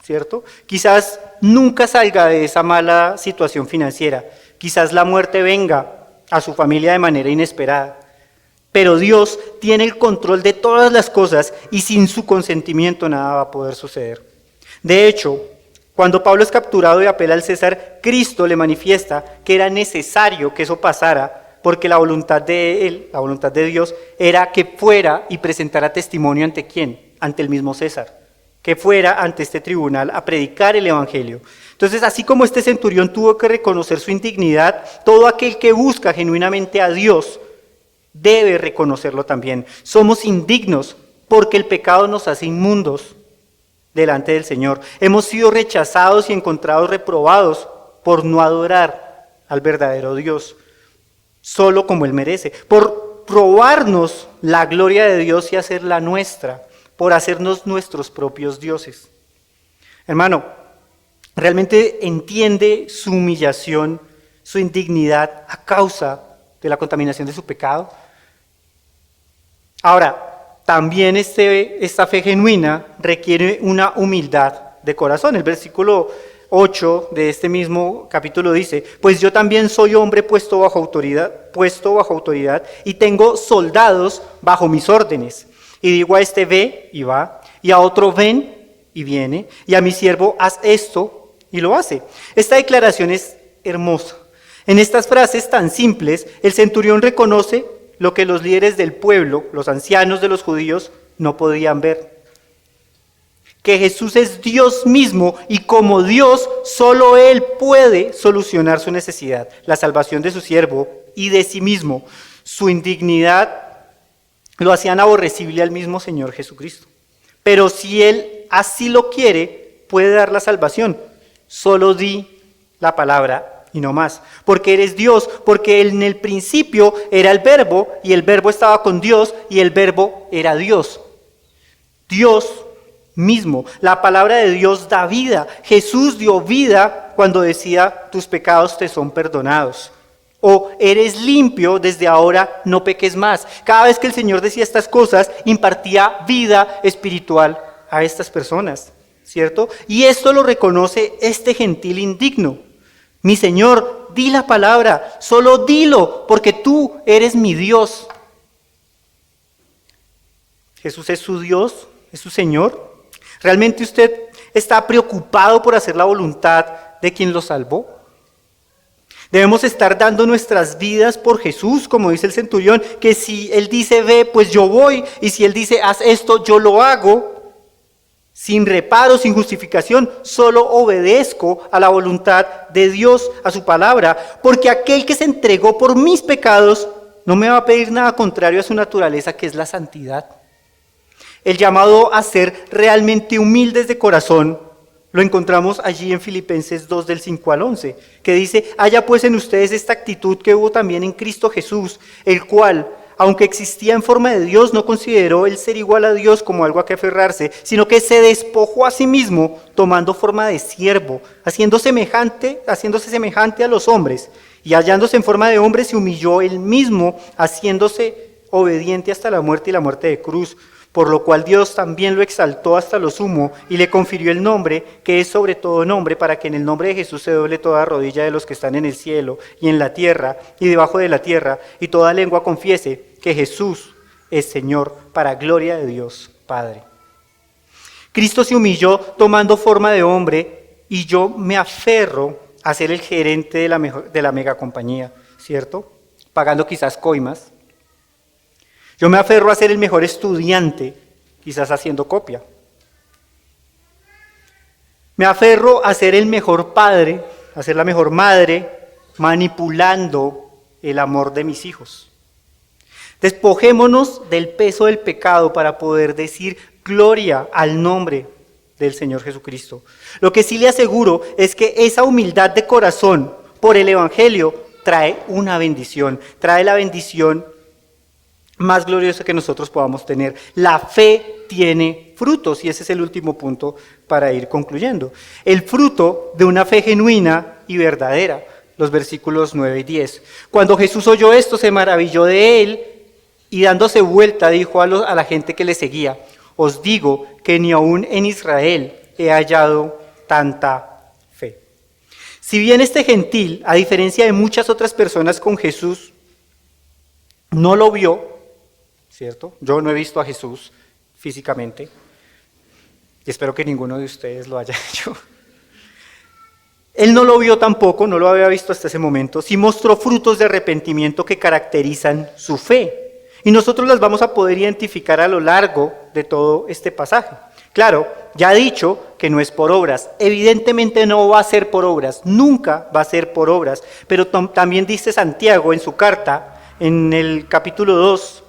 ¿cierto? Quizás nunca salga de esa mala situación financiera. Quizás la muerte venga a su familia de manera inesperada. Pero Dios tiene el control de todas las cosas y sin su consentimiento nada va a poder suceder. De hecho, cuando Pablo es capturado y apela al César, Cristo le manifiesta que era necesario que eso pasara porque la voluntad de él, la voluntad de Dios, era que fuera y presentara testimonio ante ¿quién? Ante el mismo César. Que fuera ante este tribunal a predicar el evangelio. Entonces, así como este centurión tuvo que reconocer su indignidad, todo aquel que busca genuinamente a Dios debe reconocerlo también. Somos indignos porque el pecado nos hace inmundos delante del Señor. Hemos sido rechazados y encontrados reprobados por no adorar al verdadero Dios, solo como Él merece, por robarnos la gloria de Dios y hacerla nuestra, por hacernos nuestros propios dioses. Hermano, ¿realmente entiende su humillación, su indignidad a causa de la contaminación de su pecado? Ahora, también esta fe genuina requiere una humildad de corazón. El versículo 8 de este mismo capítulo dice: pues yo también soy hombre puesto bajo autoridad y tengo soldados bajo mis órdenes. Y digo a este: ve y va, y a otro: ven y viene, y a mi siervo: haz esto, y lo hace. Esta declaración es hermosa. En estas frases tan simples, el centurión reconoce lo que los líderes del pueblo, los ancianos de los judíos, no podían ver. Que Jesús es Dios mismo y como Dios, solo Él puede solucionar su necesidad, la salvación de su siervo y de sí mismo. Su indignidad lo hacían aborrecible al mismo Señor Jesucristo. Pero si Él así lo quiere, puede dar la salvación. Solo di la palabra y no más. Porque eres Dios, porque en el principio era el Verbo, y el Verbo estaba con Dios, y el Verbo era Dios. Dios mismo. La palabra de Dios da vida. Jesús dio vida cuando decía: tus pecados te son perdonados. O eres limpio, desde ahora no peques más. Cada vez que el Señor decía estas cosas, impartía vida espiritual a estas personas, ¿cierto? Y esto lo reconoce este gentil indigno. Mi Señor, di la palabra, solo dilo, porque tú eres mi Dios. Jesús es su Dios, es su Señor. ¿Realmente usted está preocupado por hacer la voluntad de quien lo salvó? Debemos estar dando nuestras vidas por Jesús, como dice el centurión, que si Él dice ve, pues yo voy, y si Él dice haz esto, yo lo hago, sin reparo, sin justificación, solo obedezco a la voluntad de Dios, a su palabra, porque aquel que se entregó por mis pecados no me va a pedir nada contrario a su naturaleza, que es la santidad. El llamado a ser realmente humildes de corazón lo encontramos allí en Filipenses 2 del 5 al 11, que dice: haya pues en ustedes esta actitud que hubo también en Cristo Jesús, el cual, aunque existía en forma de Dios, no consideró el ser igual a Dios como algo a que aferrarse, sino que se despojó a sí mismo, tomando forma de siervo, haciéndose semejante a los hombres, y hallándose en forma de hombre, se humilló él mismo, haciéndose obediente hasta la muerte y la muerte de cruz, por lo cual Dios también lo exaltó hasta lo sumo y le confirió el nombre, que es sobre todo nombre, para que en el nombre de Jesús se doble toda rodilla de los que están en el cielo y en la tierra y debajo de la tierra, y toda lengua confiese que Jesús es Señor, para gloria de Dios Padre. Cristo se humilló tomando forma de hombre, y yo me aferro a ser el gerente de la mega compañía, ¿cierto? Pagando quizás coimas. Yo me aferro a ser el mejor estudiante, quizás haciendo copia. Me aferro a ser el mejor padre, a ser la mejor madre, manipulando el amor de mis hijos. Despojémonos del peso del pecado para poder decir gloria al nombre del Señor Jesucristo. Lo que sí le aseguro es que esa humildad de corazón por el Evangelio trae una bendición, trae la bendición más gloriosa que nosotros podamos tener. La fe tiene frutos, y ese es el último punto para ir concluyendo. El fruto de una fe genuina y verdadera, los versículos 9 y 10. Cuando Jesús oyó esto, se maravilló de él, y dándose vuelta dijo a la gente que le seguía: os digo que ni aún en Israel he hallado tanta fe. Si bien este gentil, a diferencia de muchas otras personas con Jesús, no lo vio, ¿cierto? Yo no he visto a Jesús físicamente, y espero que ninguno de ustedes lo haya hecho. Él no lo vio tampoco, no lo había visto hasta ese momento, sí mostró frutos de arrepentimiento que caracterizan su fe. Y nosotros las vamos a poder identificar a lo largo de todo este pasaje. Claro, ya ha dicho que no es por obras. Evidentemente no va a ser por obras, nunca va a ser por obras. Pero también dice Santiago en su carta, en el capítulo 2,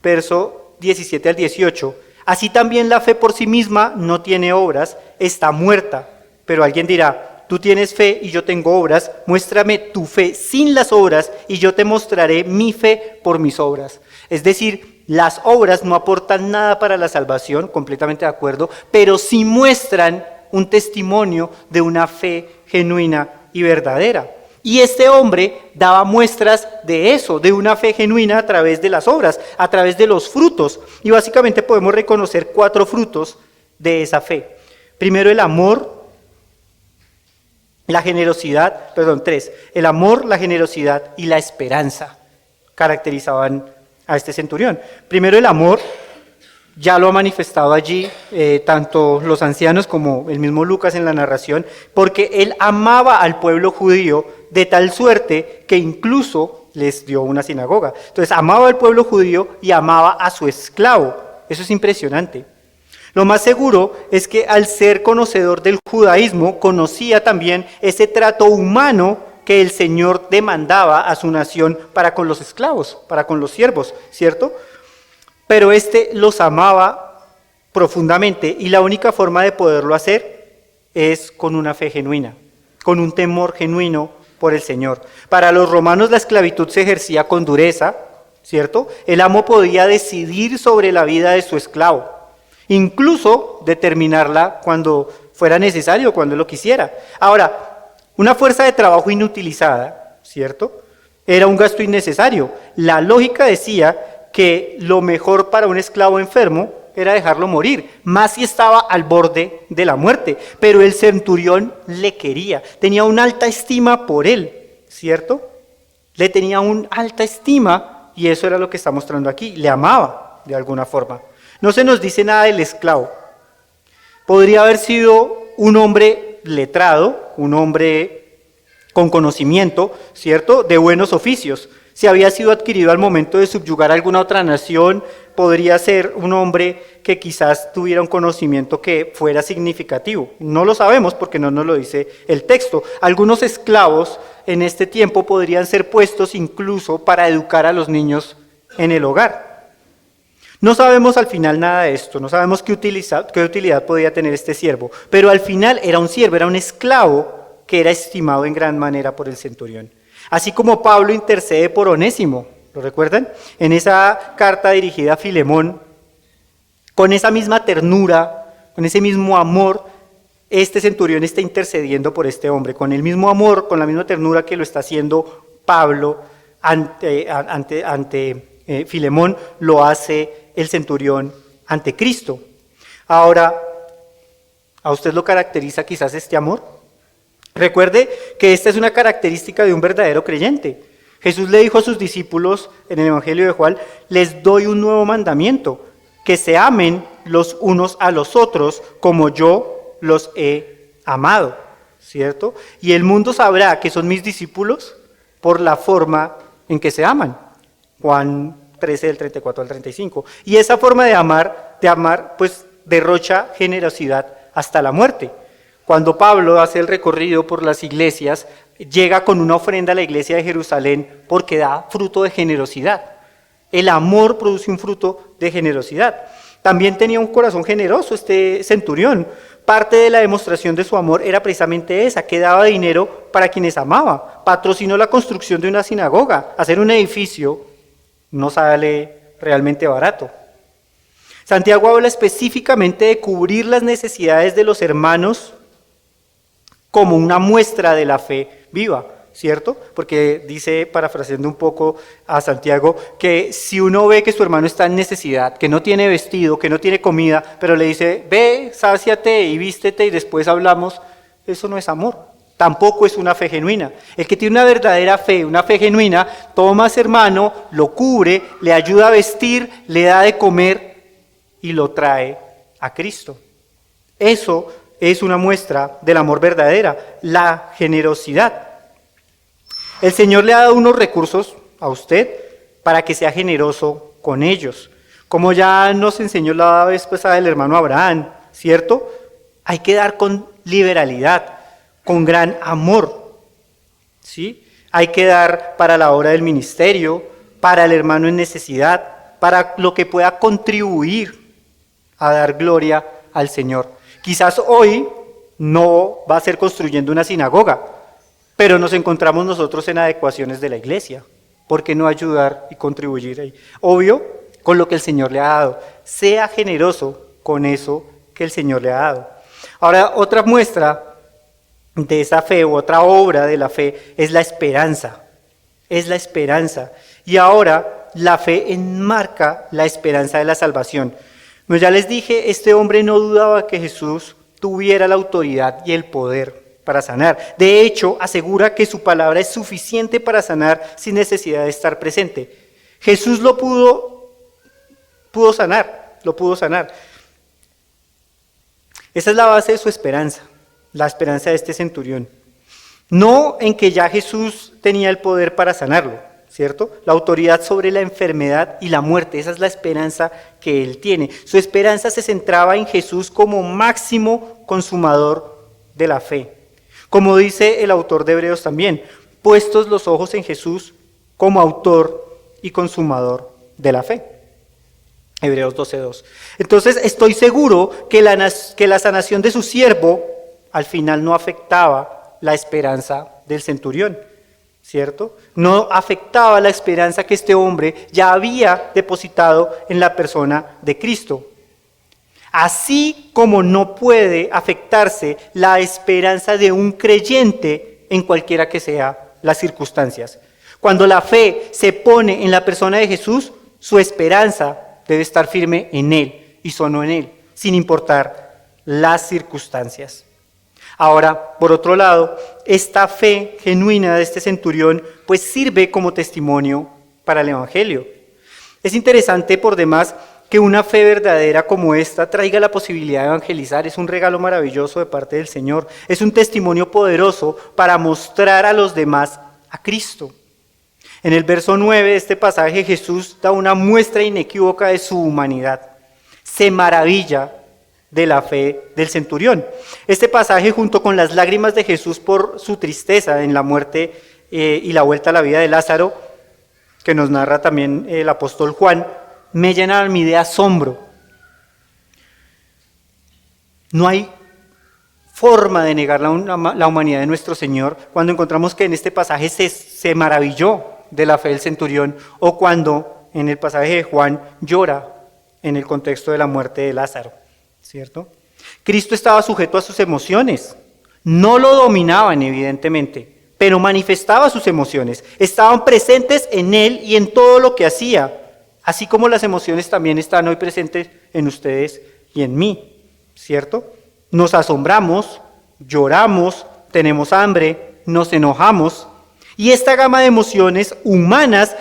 verso 17 al 18, así también la fe por sí misma no tiene obras, está muerta. Pero alguien dirá: tú tienes fe y yo tengo obras, muéstrame tu fe sin las obras y yo te mostraré mi fe por mis obras. Es decir, las obras no aportan nada para la salvación, completamente de acuerdo, pero sí muestran un testimonio de una fe genuina y verdadera. Y este hombre daba muestras de eso, de una fe genuina a través de las obras, a través de los frutos. Y básicamente podemos reconocer 4 frutos de esa fe. Primero, el amor, la generosidad, 3. El amor, la generosidad y la esperanza caracterizaban a este centurión. Primero, el amor, ya lo ha manifestado allí tanto los ancianos como el mismo Lucas en la narración, porque él amaba al pueblo judío de tal suerte que incluso les dio una sinagoga. Entonces, amaba al pueblo judío y amaba a su esclavo. Eso es impresionante. Lo más seguro es que al ser conocedor del judaísmo, conocía también ese trato humano que el Señor demandaba a su nación para con los esclavos, para con los siervos, ¿cierto? Pero los amaba profundamente, y la única forma de poderlo hacer es con una fe genuina, con un temor genuino por el Señor. Para los romanos la esclavitud se ejercía con dureza, ¿cierto? El amo podía decidir sobre la vida de su esclavo, incluso determinarla cuando fuera necesario, cuando lo quisiera. Ahora, una fuerza de trabajo inutilizada, ¿cierto? Era un gasto innecesario. La lógica decía que lo mejor para un esclavo enfermo era dejarlo morir, más si estaba al borde de la muerte. Pero el centurión le quería, tenía una alta estima por él, ¿cierto? Le tenía una alta estima, y eso era lo que está mostrando aquí. Le amaba de alguna forma. No se nos dice nada del esclavo. Podría haber sido un hombre letrado, un hombre con conocimiento, ¿cierto?, de buenos oficios. Si había sido adquirido al momento de subyugar a alguna otra nación, podría ser un hombre que quizás tuviera un conocimiento que fuera significativo. No lo sabemos porque no nos lo dice el texto. Algunos esclavos en este tiempo podrían ser puestos incluso para educar a los niños en el hogar. No sabemos al final nada de esto, no sabemos qué utilidad podía tener este siervo, pero al final era un siervo, era un esclavo que era estimado en gran manera por el centurión. Así como Pablo intercede por Onésimo, ¿Lo recuerdan? En esa carta dirigida a Filemón, con esa misma ternura, con ese mismo amor, este centurión está intercediendo por este hombre, con el mismo amor, con la misma ternura que lo está haciendo Pablo ante Filemón, lo hace el centurión ante Cristo. Ahora, ¿a usted lo caracteriza quizás este amor? Recuerde que esta es una característica de un verdadero creyente. Jesús le dijo a sus discípulos en el Evangelio de Juan: les doy un nuevo mandamiento, que se amen los unos a los otros como yo los he amado, ¿cierto? Y el mundo sabrá que son mis discípulos por la forma en que se aman. Juan 13, del 34 al 35. Y esa forma de amar, pues derrocha generosidad hasta la muerte. Cuando Pablo hace el recorrido por las iglesias, llega con una ofrenda a la iglesia de Jerusalén porque da fruto de generosidad. El amor produce un fruto de generosidad. También tenía un corazón generoso este centurión. Parte de la demostración de su amor era precisamente esa, que daba dinero para quienes amaba. Patrocinó la construcción de una sinagoga. Hacer un edificio no sale realmente barato. Santiago habla específicamente de cubrir las necesidades de los hermanos como una muestra de la fe viva, ¿cierto? Porque dice, parafraseando un poco a Santiago, que si uno ve que su hermano está en necesidad, que no tiene vestido, que no tiene comida, pero le dice, ve, sáciate y vístete y después hablamos, eso no es amor. Tampoco es una fe genuina. El que tiene una verdadera fe, una fe genuina, toma a su hermano, lo cubre, le ayuda a vestir, le da de comer y lo trae a Cristo. Eso es una muestra del amor verdadera, la generosidad. El Señor le ha dado unos recursos a usted para que sea generoso con ellos. Como ya nos enseñó la vez pasada el hermano Abraham, ¿cierto? Hay que dar con liberalidad, con gran amor, ¿sí? Hay que dar para la obra del ministerio, para el hermano en necesidad, para lo que pueda contribuir a dar gloria al Señor. Quizás hoy no va a ser construyendo una sinagoga, pero nos encontramos nosotros en adecuaciones de la iglesia. ¿Por qué no ayudar y contribuir ahí? Obvio, con lo que el Señor le ha dado. Sea generoso con eso que el Señor le ha dado. Ahora, otra muestra de esa fe, u otra obra de la fe, es la esperanza. Es la esperanza. Y ahora, la fe enmarca la esperanza de la salvación. Como ya les dije, este hombre no dudaba que Jesús tuviera la autoridad y el poder para sanar. De hecho, asegura que su palabra es suficiente para sanar sin necesidad de estar presente. Jesús lo pudo sanar, lo pudo sanar. Esa es la base de su esperanza, la esperanza de este centurión. No en que ya Jesús tenía el poder para sanarlo, ¿cierto? La autoridad sobre la enfermedad y la muerte, esa es la esperanza que él tiene. Su esperanza se centraba en Jesús como máximo consumador de la fe. Como dice el autor de Hebreos también, puestos los ojos en Jesús como autor y consumador de la fe. Hebreos 12:2. Entonces estoy seguro que la sanación de su siervo al final no afectaba la esperanza del centurión, ¿cierto? No afectaba la esperanza que este hombre ya había depositado en la persona de Cristo. Así como no puede afectarse la esperanza de un creyente en cualquiera que sea las circunstancias. Cuando la fe se pone en la persona de Jesús, su esperanza debe estar firme en Él y solo en Él, sin importar las circunstancias. Ahora, por otro lado, esta fe genuina de este centurión pues sirve como testimonio para el Evangelio. Es interesante por demás que una fe verdadera como esta traiga la posibilidad de evangelizar. Es un regalo maravilloso de parte del Señor. Es un testimonio poderoso para mostrar a los demás a Cristo. En el verso 9 de este pasaje Jesús da una muestra inequívoca de su humanidad. Se maravilla de la fe del centurión. Este pasaje, junto con las lágrimas de Jesús por su tristeza en la muerte y la vuelta a la vida de Lázaro, que nos narra también el apóstol Juan, me llenan a mí de asombro. No hay forma de negar la humanidad de nuestro Señor cuando encontramos que en este pasaje se maravilló de la fe del centurión, o cuando en el pasaje de Juan llora en el contexto de la muerte de Lázaro, ¿cierto? Cristo estaba sujeto a sus emociones, no lo dominaban evidentemente, pero manifestaba sus emociones, estaban presentes en él y en todo lo que hacía, así como las emociones también están hoy presentes en ustedes y en mí, ¿cierto? Nos asombramos, lloramos, tenemos hambre, nos enojamos, y esta gama de emociones humanas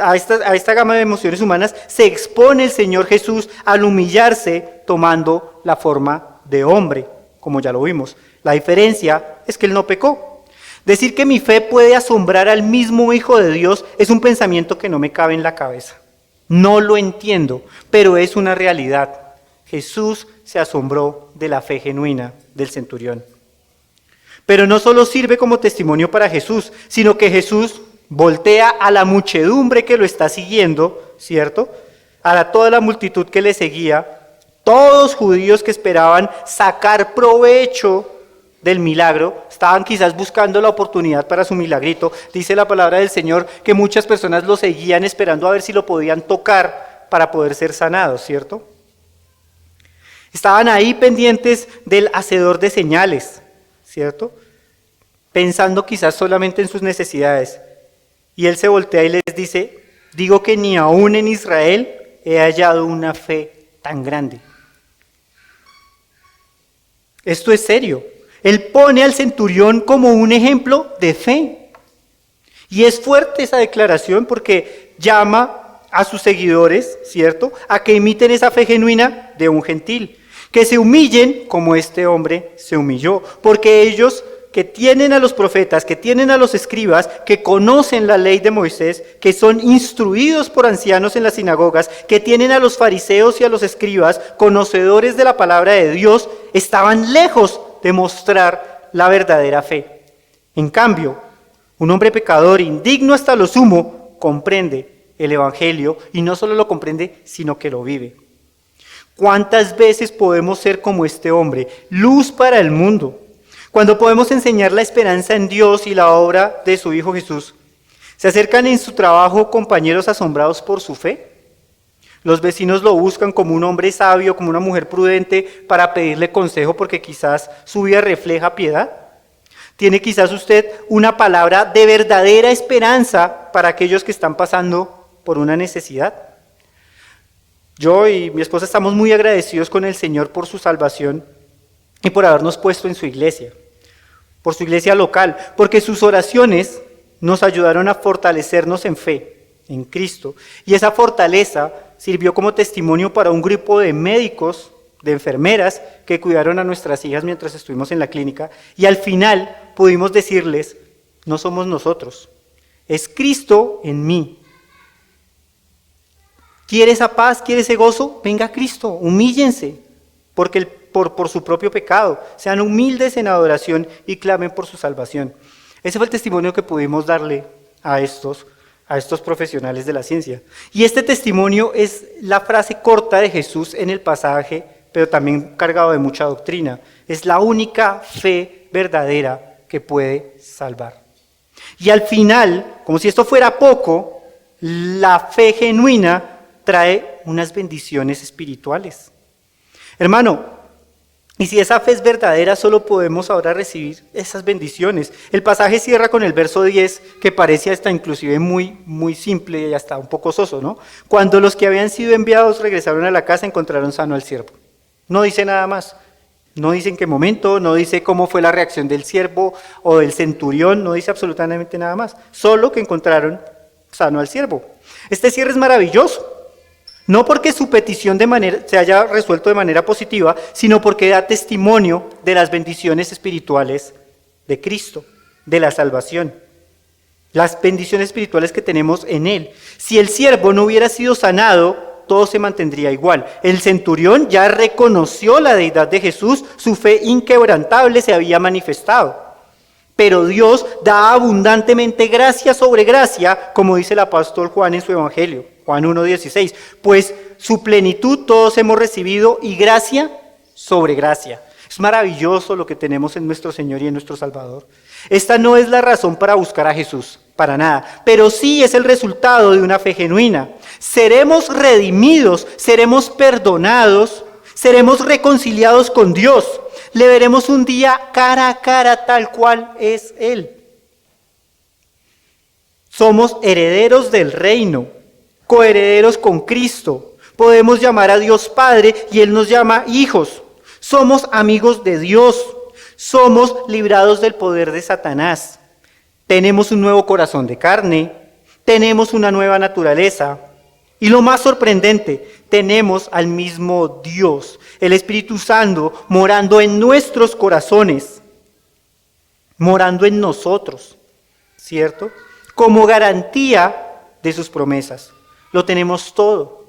a esta gama de emociones humanas se expone el Señor Jesús al humillarse tomando la forma de hombre, como ya lo vimos. La diferencia es que Él no pecó. Decir que mi fe puede asombrar al mismo Hijo de Dios es un pensamiento que no me cabe en la cabeza. No lo entiendo, pero es una realidad. Jesús se asombró de la fe genuina del centurión. Pero no solo sirve como testimonio para Jesús, sino que Jesús voltea a la muchedumbre que lo está siguiendo, ¿cierto? A toda la multitud que le seguía, todos judíos que esperaban sacar provecho del milagro, estaban quizás buscando la oportunidad para su milagrito. Dice la palabra del Señor que muchas personas lo seguían esperando a ver si lo podían tocar para poder ser sanados, ¿cierto? Estaban ahí pendientes del hacedor de señales, ¿cierto? Pensando quizás solamente en sus necesidades. Y Él se voltea y les dice, digo que ni aún en Israel he hallado una fe tan grande. Esto es serio. Él pone al centurión como un ejemplo de fe. Y es fuerte esa declaración porque llama a sus seguidores, ¿cierto?, a que imiten esa fe genuina de un gentil. Que se humillen como este hombre se humilló, porque ellos que tienen a los profetas, que tienen a los escribas, que conocen la ley de Moisés, que son instruidos por ancianos en las sinagogas, que tienen a los fariseos y a los escribas, conocedores de la palabra de Dios, estaban lejos de mostrar la verdadera fe. En cambio, un hombre pecador, indigno hasta lo sumo, comprende el evangelio y no solo lo comprende, sino que lo vive. ¿Cuántas veces podemos ser como este hombre, luz para el mundo? Cuando podemos enseñar la esperanza en Dios y la obra de su Hijo Jesús, ¿se acercan en su trabajo compañeros asombrados por su fe? Los vecinos lo buscan como un hombre sabio, como una mujer prudente para pedirle consejo porque quizás su vida refleja piedad. ¿Tiene quizás usted una palabra de verdadera esperanza para aquellos que están pasando por una necesidad? Yo y mi esposa estamos muy agradecidos con el Señor por su salvación y por habernos puesto en su iglesia, por su iglesia local, porque sus oraciones nos ayudaron a fortalecernos en fe, en Cristo. Y esa fortaleza sirvió como testimonio para un grupo de médicos, de enfermeras, que cuidaron a nuestras hijas mientras estuvimos en la clínica. Y al final pudimos decirles, no somos nosotros, es Cristo en mí. ¿Quiere esa paz? ¿Quiere ese gozo? Venga a Cristo, humíllense por su propio pecado. Sean humildes en adoración y clamen por su salvación. Ese fue el testimonio que pudimos darle a estos profesionales de la ciencia. Y este testimonio es la frase corta de Jesús en el pasaje, pero también cargado de mucha doctrina. Es la única fe verdadera que puede salvar. Y al final, como si esto fuera poco, la fe genuina trae unas bendiciones espirituales. Hermano, y si esa fe es verdadera, solo podemos ahora recibir esas bendiciones. El pasaje cierra con el verso 10, que parece hasta inclusive muy, muy simple y hasta un poco soso, ¿no? Cuando los que habían sido enviados regresaron a la casa, encontraron sano al siervo. No dice nada más. No dice en qué momento, no dice cómo fue la reacción del siervo o del centurión, no dice absolutamente nada más. Solo que encontraron sano al siervo. Este cierre es maravilloso. No porque su petición se haya resuelto de manera positiva, sino porque da testimonio de las bendiciones espirituales de Cristo, de la salvación. Las bendiciones espirituales que tenemos en Él. Si el siervo no hubiera sido sanado, todo se mantendría igual. El centurión ya reconoció la deidad de Jesús, su fe inquebrantable se había manifestado. Pero Dios da abundantemente gracia sobre gracia, como dice el apóstol Juan en su evangelio. Juan 1:16, pues su plenitud todos hemos recibido y gracia sobre gracia. Es maravilloso lo que tenemos en nuestro Señor y en nuestro Salvador. Esta no es la razón para buscar a Jesús. para nada, pero sí es el resultado de una fe genuina. Seremos redimidos, seremos perdonados, seremos reconciliados con Dios. Le veremos un día cara a cara tal cual es Él. Somos herederos del reino, coherederos con Cristo. Podemos llamar a Dios Padre y Él nos llama hijos. Somos amigos de Dios. Somos librados del poder de Satanás. Tenemos un nuevo corazón de carne. Tenemos una nueva naturaleza. Y lo más sorprendente, tenemos al mismo Dios, el Espíritu Santo, morando en nuestros corazones, morando en nosotros, ¿cierto? Como garantía de sus promesas. Lo tenemos todo.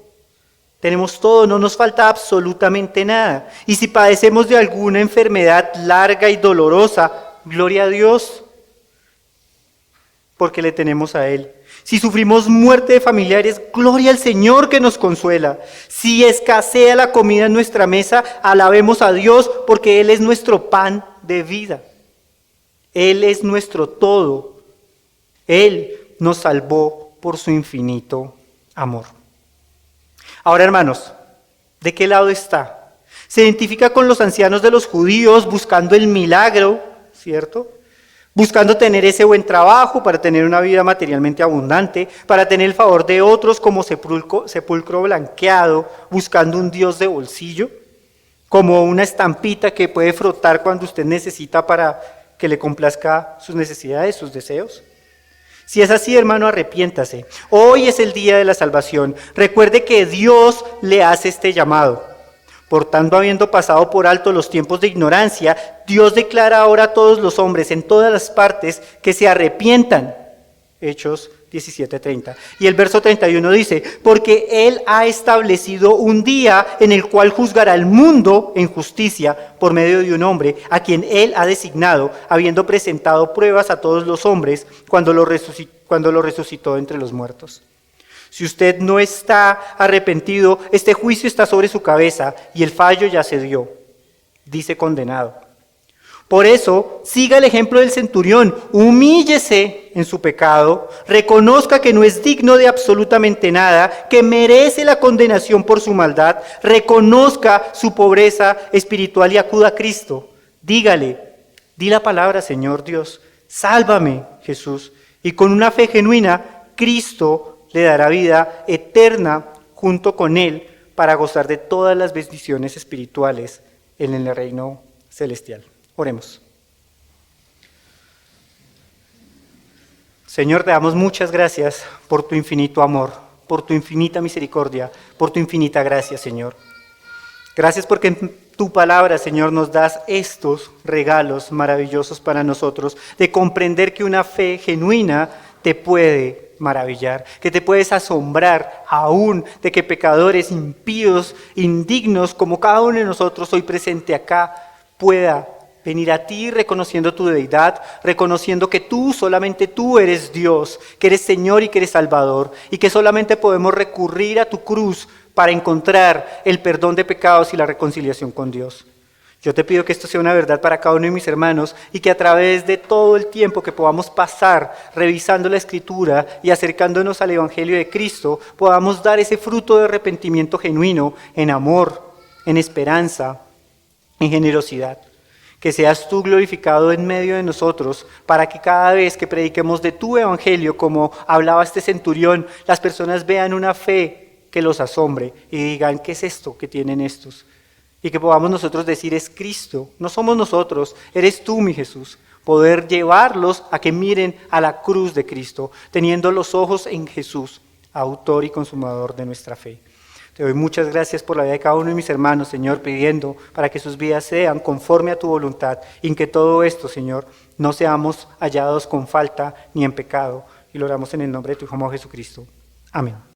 Tenemos todo, no nos falta absolutamente nada. Y si padecemos de alguna enfermedad larga y dolorosa, gloria a Dios, porque le tenemos a Él. Si sufrimos muerte de familiares, gloria al Señor que nos consuela. Si escasea la comida en nuestra mesa, alabemos a Dios porque Él es nuestro pan de vida. Él es nuestro todo. Él nos salvó por su infinito amor. Ahora, hermanos, ¿de qué lado está? Se identifica con los ancianos de los judíos buscando el milagro, ¿cierto? Buscando tener ese buen trabajo para tener una vida materialmente abundante, para tener el favor de otros como sepulcro blanqueado, buscando un Dios de bolsillo, como una estampita que puede frotar cuando usted necesita para que le complazca sus necesidades, sus deseos. Si es así, hermano, arrepiéntase. Hoy es el día de la salvación. Recuerde que Dios le hace este llamado. Por tanto, habiendo pasado por alto los tiempos de ignorancia, Dios declara ahora a todos los hombres en todas las partes que se arrepientan. Hechos 17:30. Y el verso 31 dice, porque Él ha establecido un día en el cual juzgará al mundo en justicia por medio de un hombre a quien Él ha designado, habiendo presentado pruebas a todos los hombres cuando lo resucitó entre los muertos. Si usted no está arrepentido, este juicio está sobre su cabeza y el fallo ya se dio. Dice condenado. Por eso, siga el ejemplo del centurión, humíllese en su pecado, reconozca que no es digno de absolutamente nada, que merece la condenación por su maldad, reconozca su pobreza espiritual y acuda a Cristo. Dígale, di la palabra, Señor Dios, sálvame, Jesús, y con una fe genuina, Cristo le dará vida eterna junto con Él para gozar de todas las bendiciones espirituales en el reino celestial. Oremos. Señor, te damos muchas gracias por tu infinito amor, por tu infinita misericordia, por tu infinita gracia, Señor. Gracias porque en tu palabra, Señor, nos das estos regalos maravillosos para nosotros, de comprender que una fe genuina te puede maravillar, que te puedes asombrar aún de que pecadores impíos, indignos, como cada uno de nosotros hoy presente acá, pueda venir a ti reconociendo tu deidad, reconociendo que tú, solamente tú eres Dios, que eres Señor y que eres Salvador, y que solamente podemos recurrir a tu cruz para encontrar el perdón de pecados y la reconciliación con Dios. Yo te pido que esto sea una verdad para cada uno de mis hermanos y que a través de todo el tiempo que podamos pasar revisando la Escritura y acercándonos al Evangelio de Cristo, podamos dar ese fruto de arrepentimiento genuino en amor, en esperanza, en generosidad. Que seas tú glorificado en medio de nosotros para que cada vez que prediquemos de tu Evangelio, como hablaba este centurión, las personas vean una fe que los asombre y digan, ¿qué es esto que tienen estos? Y que podamos nosotros decir, es Cristo, no somos nosotros, eres tú, mi Jesús. Poder llevarlos a que miren a la cruz de Cristo, teniendo los ojos en Jesús, autor y consumador de nuestra fe. Te doy muchas gracias por la vida de cada uno de mis hermanos, Señor, pidiendo para que sus vidas sean conforme a tu voluntad y en que todo esto, Señor, no seamos hallados con falta ni en pecado. Y lo oramos en el nombre de tu Hijo Jesucristo. Amén.